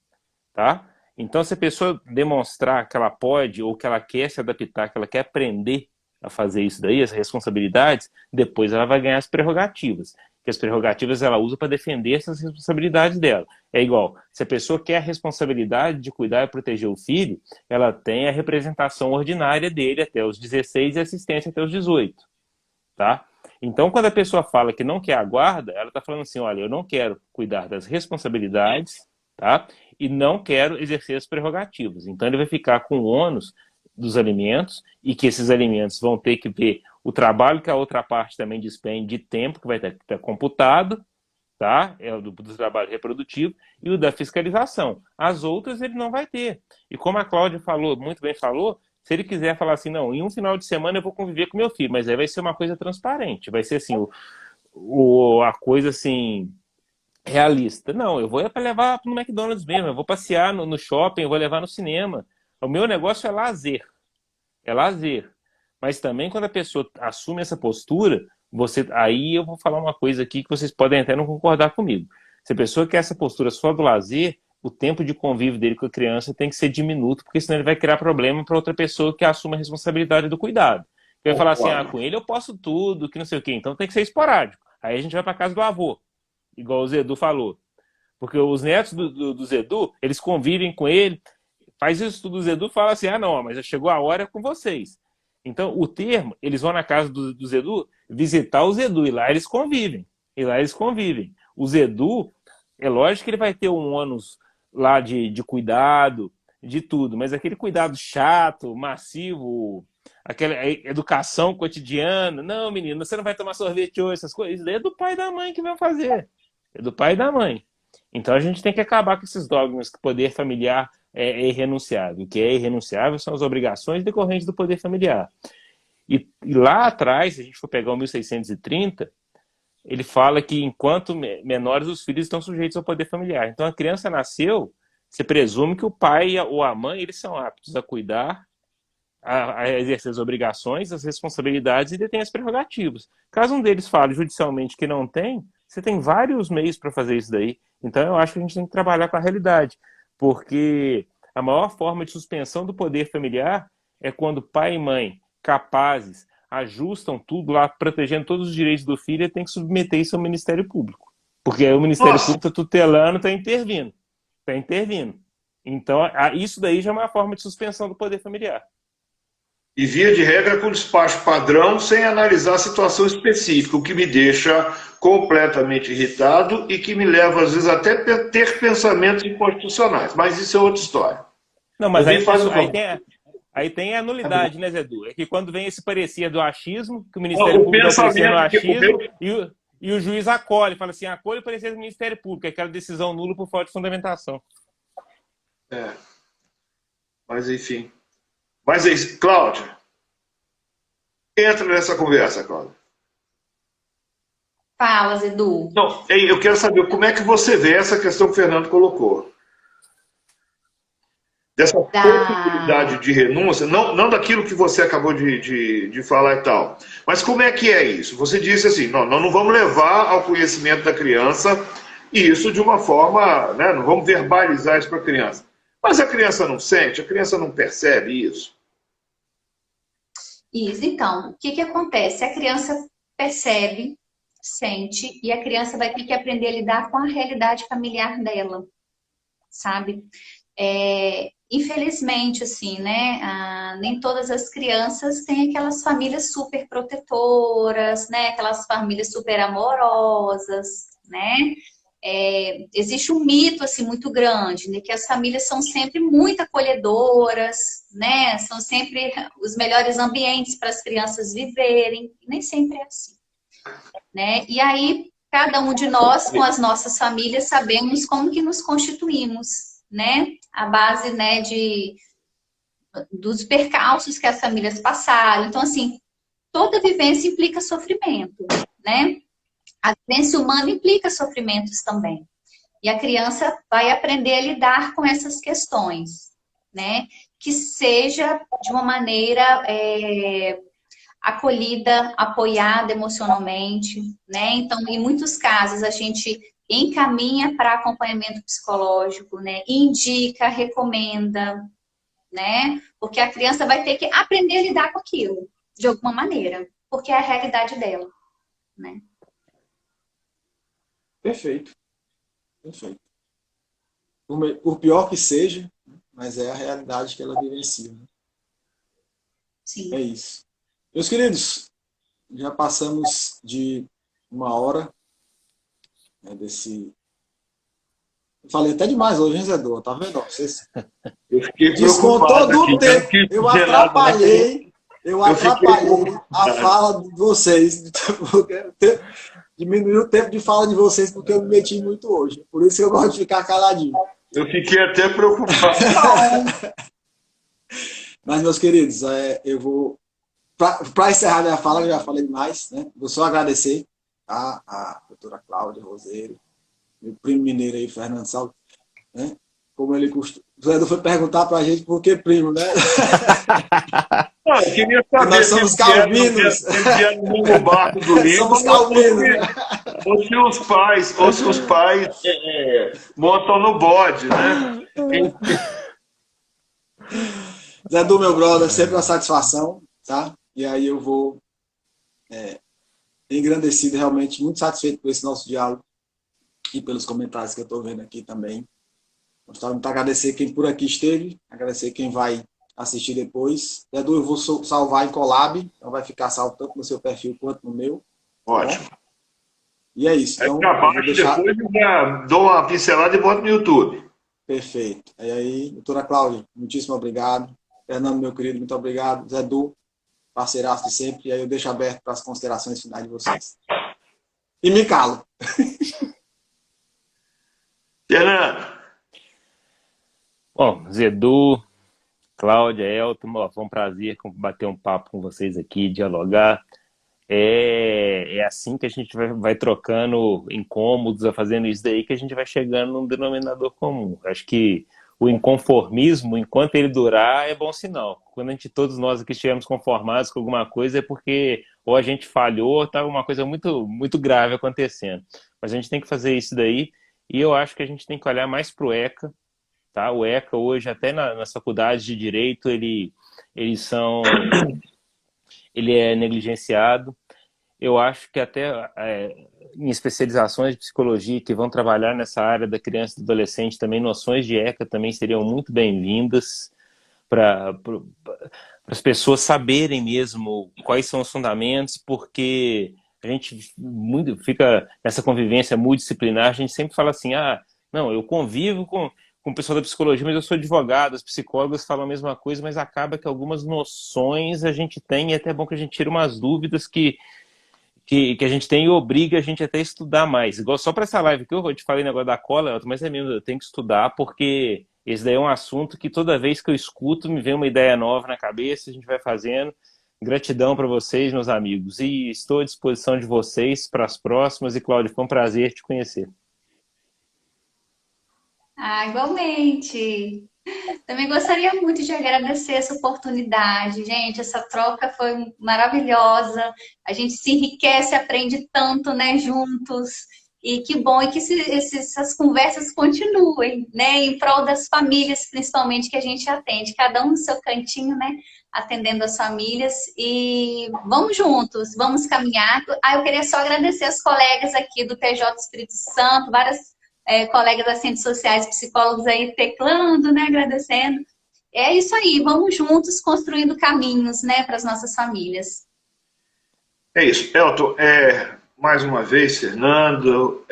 tá? Então, se a pessoa demonstrar que ela pode ou que ela quer se adaptar, que ela quer aprender a fazer isso daí, as responsabilidades, depois ela vai ganhar as prerrogativas. Que as prerrogativas ela usa para defender essas responsabilidades dela. É igual, se a pessoa quer a responsabilidade de cuidar e proteger o filho, ela tem a representação ordinária dele até os 16 e assistência até os 18. Tá? Então, quando a pessoa fala que não quer a guarda, ela está falando assim, olha, eu não quero cuidar das responsabilidades, tá? E não quero exercer as prerrogativas. Então, ele vai ficar com o ônus dos alimentos e que esses alimentos vão ter que ver o trabalho que a outra parte também despende de tempo, que vai estar computado, tá? É o do trabalho reprodutivo e o da fiscalização. As outras ele não vai ter. E como a Cláudia falou, muito bem falou, se ele quiser falar assim, não, em um final de semana eu vou conviver com meu filho, mas aí vai ser uma coisa transparente, vai ser assim, a coisa assim, realista. Não, eu vou para levar no McDonald's mesmo, eu vou passear no shopping, eu vou levar no cinema. O meu negócio é lazer. É lazer. Mas também quando a pessoa assume essa postura, aí eu vou falar uma coisa aqui que vocês podem até não concordar comigo. Se a pessoa quer essa postura só do lazer, o tempo de convívio dele com a criança tem que ser diminuto, porque senão ele vai criar problema para outra pessoa que assume a responsabilidade do cuidado. Ele vai falar assim, com ele eu posso tudo, que não sei o quê, então tem que ser esporádico. Aí a gente vai para casa do avô, igual o Zedu falou. Porque os netos do Zedu, eles convivem com ele, faz isso tudo, o Zedu fala assim, não, mas já chegou a hora com vocês. Então, o termo, eles vão na casa do Zedu visitar o Zedu, e lá eles convivem. O Zedu, é lógico que ele vai ter um ônus lá de cuidado, de tudo, mas aquele cuidado chato, massivo, aquela educação cotidiana, não, menino, você não vai tomar sorvete hoje, essas coisas, isso daí é do pai e da mãe que vão fazer. É do pai e da mãe. Então, a gente tem que acabar com esses dogmas que o poder familiar é irrenunciável. O que é irrenunciável são as obrigações decorrentes do poder familiar. E lá atrás, se a gente for pegar o 1630, ele fala que enquanto menores os filhos estão sujeitos ao poder familiar. Então a criança nasceu, você presume que o pai ou a mãe eles são aptos a cuidar, a exercer as obrigações, as responsabilidades e detém as prerrogativas. Caso um deles fale judicialmente que não tem, você tem vários meios para fazer isso daí. Então eu acho que a gente tem que trabalhar com a realidade. Porque a maior forma de suspensão do poder familiar é quando pai e mãe, capazes, ajustam tudo lá, protegendo todos os direitos do filho, e tem que submeter isso ao Ministério Público. Porque aí o Ministério Público está tutelando, está intervindo. Então, isso daí já é uma forma de suspensão do poder familiar. E via de regra com despacho padrão, sem analisar a situação específica, o que me deixa completamente irritado e que me leva, às vezes, até a ter pensamentos inconstitucionais. Mas isso é outra história. Não, mas Davi faz aí tem a nulidade, né, Zedu? É que quando vem esse parecer do achismo, que o Não, Ministério o Público dá parecer no pensamento que achismo, e o juiz acolhe, fala assim, acolhe o parecer do Ministério Público, é aquela decisão nula por falta de fundamentação. É. Mas, enfim. Mas é isso. Cláudia, entra nessa conversa, Cláudia. Fala, Edu. Não, eu quero saber como é que você vê essa questão que o Fernando colocou. Dessa possibilidade de renúncia, não daquilo que você acabou de falar e tal. Mas como é que é isso? Você disse assim, nós não vamos levar ao conhecimento da criança e isso de uma forma, né, não vamos verbalizar isso para a criança. Mas a criança não sente, a criança não percebe isso. Isso, então, o que que acontece? A criança percebe, sente, e a criança vai ter que aprender a lidar com a realidade familiar dela, sabe? Infelizmente, assim, né? Nem todas as crianças têm aquelas famílias super protetoras, né? Aquelas famílias super amorosas, né? Existe um mito assim muito grande, né? Que as famílias são sempre muito acolhedoras, né? São sempre os melhores ambientes para as crianças viverem. E nem sempre é assim, né? E aí cada um de nós, com as nossas famílias, sabemos como que nos constituímos, né? A base, né, dos percalços que as famílias passaram. Então, assim, toda vivência implica sofrimento, né? A vivência humana implica sofrimentos também. E a criança vai aprender a lidar com essas questões, né? Que seja de uma maneira acolhida, apoiada emocionalmente, né? Então, em muitos casos, a gente encaminha para acompanhamento psicológico, né? Indica, recomenda, né? Porque a criança vai ter que aprender a lidar com aquilo, de alguma maneira, porque é a realidade dela, né? Perfeito, perfeito. Por pior que seja, mas é a realidade que ela vivencia. Né? Sim. É isso. Meus queridos, já passamos de 1 hora desse. Falei até demais hoje, hein, Zé Dô? Tá vendo? Vocês... Eu fiquei descontou do aqui, tempo. Eu atrapalhei a fala de vocês. Diminuiu o tempo de fala de vocês porque eu me meti muito hoje. Por isso que eu gosto de ficar caladinho. Eu fiquei até preocupado. Mas, meus queridos, eu vou... Para encerrar minha fala, eu já falei demais, né? Vou só agradecer a doutora Cláudia Roseiro, meu primo mineiro aí, Fernando Salvo, né? Como ele costuma. O Zé foi perguntar para a gente por que primo, né? Não, eu queria saber nós somos calvinos. No barco do livro, somos calvinos. Ou se os pais montam no bode, né? Zé Du, meu brother, sempre uma satisfação, tá? E aí eu vou engrandecido, realmente muito satisfeito por esse nosso diálogo e pelos comentários que eu estou vendo aqui também. Gostava muito de agradecer quem por aqui esteve, agradecer quem vai assistir depois. Zé Du, eu vou salvar em Colab, então vai ficar salvo tanto no seu perfil quanto no meu. Ótimo. Tá? E é isso. Então, deixar... Depois eu já dou uma pincelada e boto no YouTube. Perfeito. E aí, doutora Cláudia, muitíssimo obrigado. Fernando, meu querido, muito obrigado. Zé Du, parceiraço de sempre. E aí eu deixo aberto para as considerações finais de vocês. E me calo. Fernando. Bom, Zedu, Cláudia, Elton, foi um prazer bater um papo com vocês aqui, dialogar. É assim que a gente vai trocando incômodos, vai fazendo isso daí que a gente vai chegando num denominador comum. Acho que o inconformismo, enquanto ele durar, é bom sinal. Quando todos nós aqui estivermos conformados com alguma coisa, é porque ou a gente falhou ou está alguma coisa muito, muito grave acontecendo. Mas a gente tem que fazer isso daí e eu acho que a gente tem que olhar mais para o ECA. Tá? O ECA hoje, até nas faculdades de Direito, ele é negligenciado. Eu acho que até em especializações de psicologia que vão trabalhar nessa área da criança e do adolescente também, noções de ECA também seriam muito bem-vindas para as pessoas saberem mesmo quais são os fundamentos, porque a gente fica nessa convivência multidisciplinar, a gente sempre fala assim, não, eu convivo com o pessoal da psicologia, mas eu sou advogado, as psicólogas falam a mesma coisa, mas acaba que algumas noções a gente tem, e é até bom que a gente tire umas dúvidas que a gente tem e obriga a gente até a estudar mais. Igual só para essa live que eu te falei negócio da cola, mas é mesmo, eu tenho que estudar, porque esse daí é um assunto que toda vez que eu escuto me vem uma ideia nova na cabeça, a gente vai fazendo. Gratidão para vocês, meus amigos, e estou à disposição de vocês para as próximas. E Cláudia, foi um prazer te conhecer. Igualmente. Também gostaria muito de agradecer essa oportunidade, gente. Essa troca foi maravilhosa. A gente se enriquece, aprende tanto, né, juntos. E que bom e que essas conversas continuem, né, em prol das famílias, principalmente, que a gente atende, cada um no seu cantinho, né, atendendo as famílias. E vamos juntos, vamos caminhar. Eu queria só agradecer as colegas aqui do TJ Espírito Santo, várias colegas das ciências sociais, psicólogos aí teclando, né, agradecendo. É isso aí, vamos juntos construindo caminhos, né, para as nossas famílias. É isso, Elton, mais uma vez, Fernando,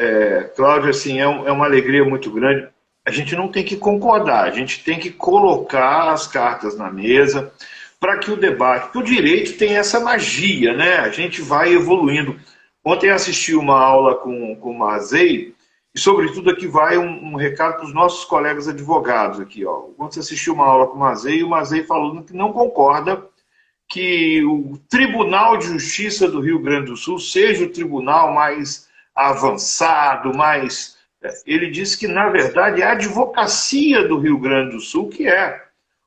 Cláudia, assim, é uma alegria muito grande. A gente não tem que concordar, a gente tem que colocar as cartas na mesa para que o debate, porque o direito tem essa magia, né? A gente vai evoluindo. Ontem eu assisti uma aula com o Mazei, e, sobretudo, aqui vai um recado para os nossos colegas advogados aqui, ó. Ontem eu assisti uma aula com o Mazei, e o Mazei falando que não concorda que o Tribunal de Justiça do Rio Grande do Sul seja o tribunal mais avançado, mais... Ele disse que, na verdade, é a advocacia do Rio Grande do Sul que é.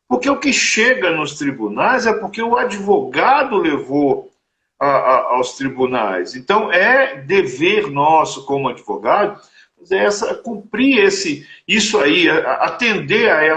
Porque o que chega nos tribunais é porque o advogado levou aos tribunais. Então, é dever nosso como advogado cumprir isso aí, atender a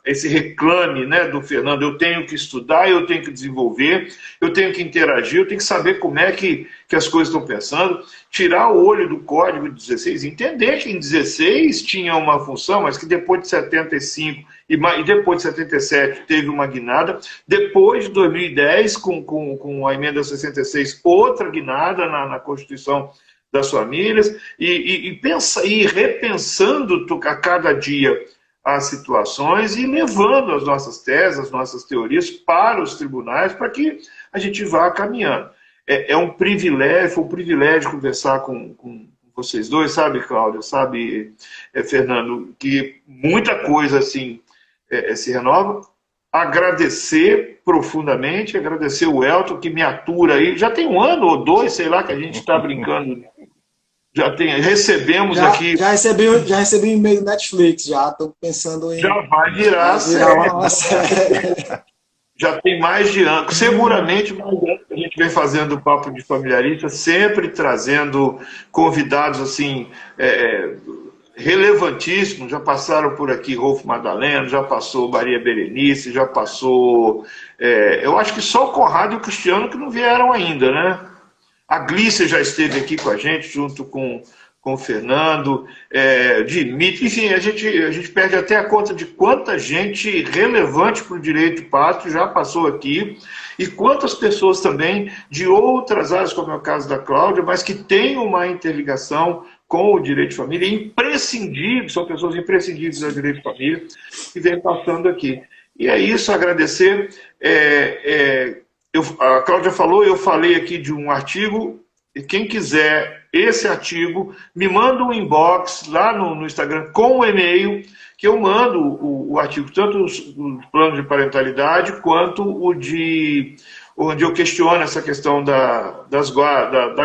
esse reclame, né, do Fernando. Eu tenho que estudar, eu tenho que desenvolver, eu tenho que interagir, eu tenho que saber como é que as coisas estão pensando, tirar o olho do Código de 16, entender que em 16 tinha uma função, mas que depois de 75 e depois de 77 teve uma guinada, depois de 2010, com a emenda 66, outra guinada na Constituição das famílias, e repensando a cada dia as situações e levando as nossas teses, as nossas teorias para os tribunais para que a gente vá caminhando. Foi um privilégio conversar com vocês dois, sabe, Cláudia, sabe, Fernando, que muita coisa assim se renova. Agradecer profundamente, agradecer o Elton, que me atura aí, já tem 1 ano ou 2, sei lá, que a gente está brincando. Recebemos aqui... Já recebi um e-mail do Netflix, já estou pensando em... Já vai virar uma série. Já tem mais de ano, seguramente mais de ano que a gente vem fazendo o Papo de Familiarista, sempre trazendo convidados assim... relevantíssimos, já passaram por aqui Rolfo Madaleno, já passou Maria Berenice, já passou... eu acho que só o Conrado e o Cristiano que não vieram ainda, né? A Glícia já esteve aqui com a gente, junto com o Fernando, Dimitri, enfim, a gente perde até a conta de quanta gente relevante para o direito pátrio já passou aqui, e quantas pessoas também de outras áreas, como é o caso da Cláudia, mas que têm uma interligação com o direito de família, imprescindíveis, são pessoas imprescindíveis do direito de família, que vem passando aqui. E é isso, agradecer. A Cláudia falou, eu falei aqui de um artigo, e quem quiser esse artigo, me manda um inbox lá no Instagram com o e-mail, que eu mando o artigo, tanto o plano de parentalidade, quanto onde eu questiono essa questão da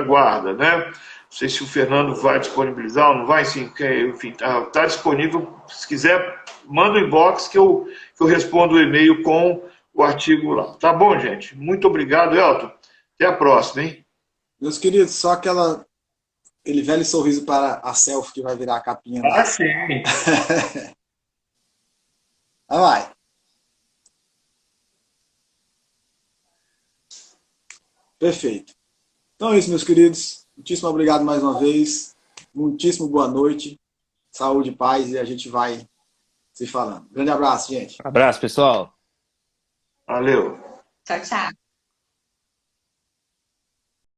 guarda, né? Não sei se o Fernando vai disponibilizar ou não vai, sim, enfim, está disponível. Se quiser, manda um inbox que eu respondo o e-mail com o artigo lá. Tá bom, gente? Muito obrigado, Elton. Até a próxima, hein? Meus queridos, só aquele velho sorriso para a selfie que vai virar a capinha. Ah, sim. Vai. Perfeito. Então é isso, meus queridos. Muitíssimo obrigado mais uma vez. Muitíssimo boa noite. Saúde, paz, e a gente vai se falando. Grande abraço, gente. Abraço, pessoal. Valeu. Tchau, tchau.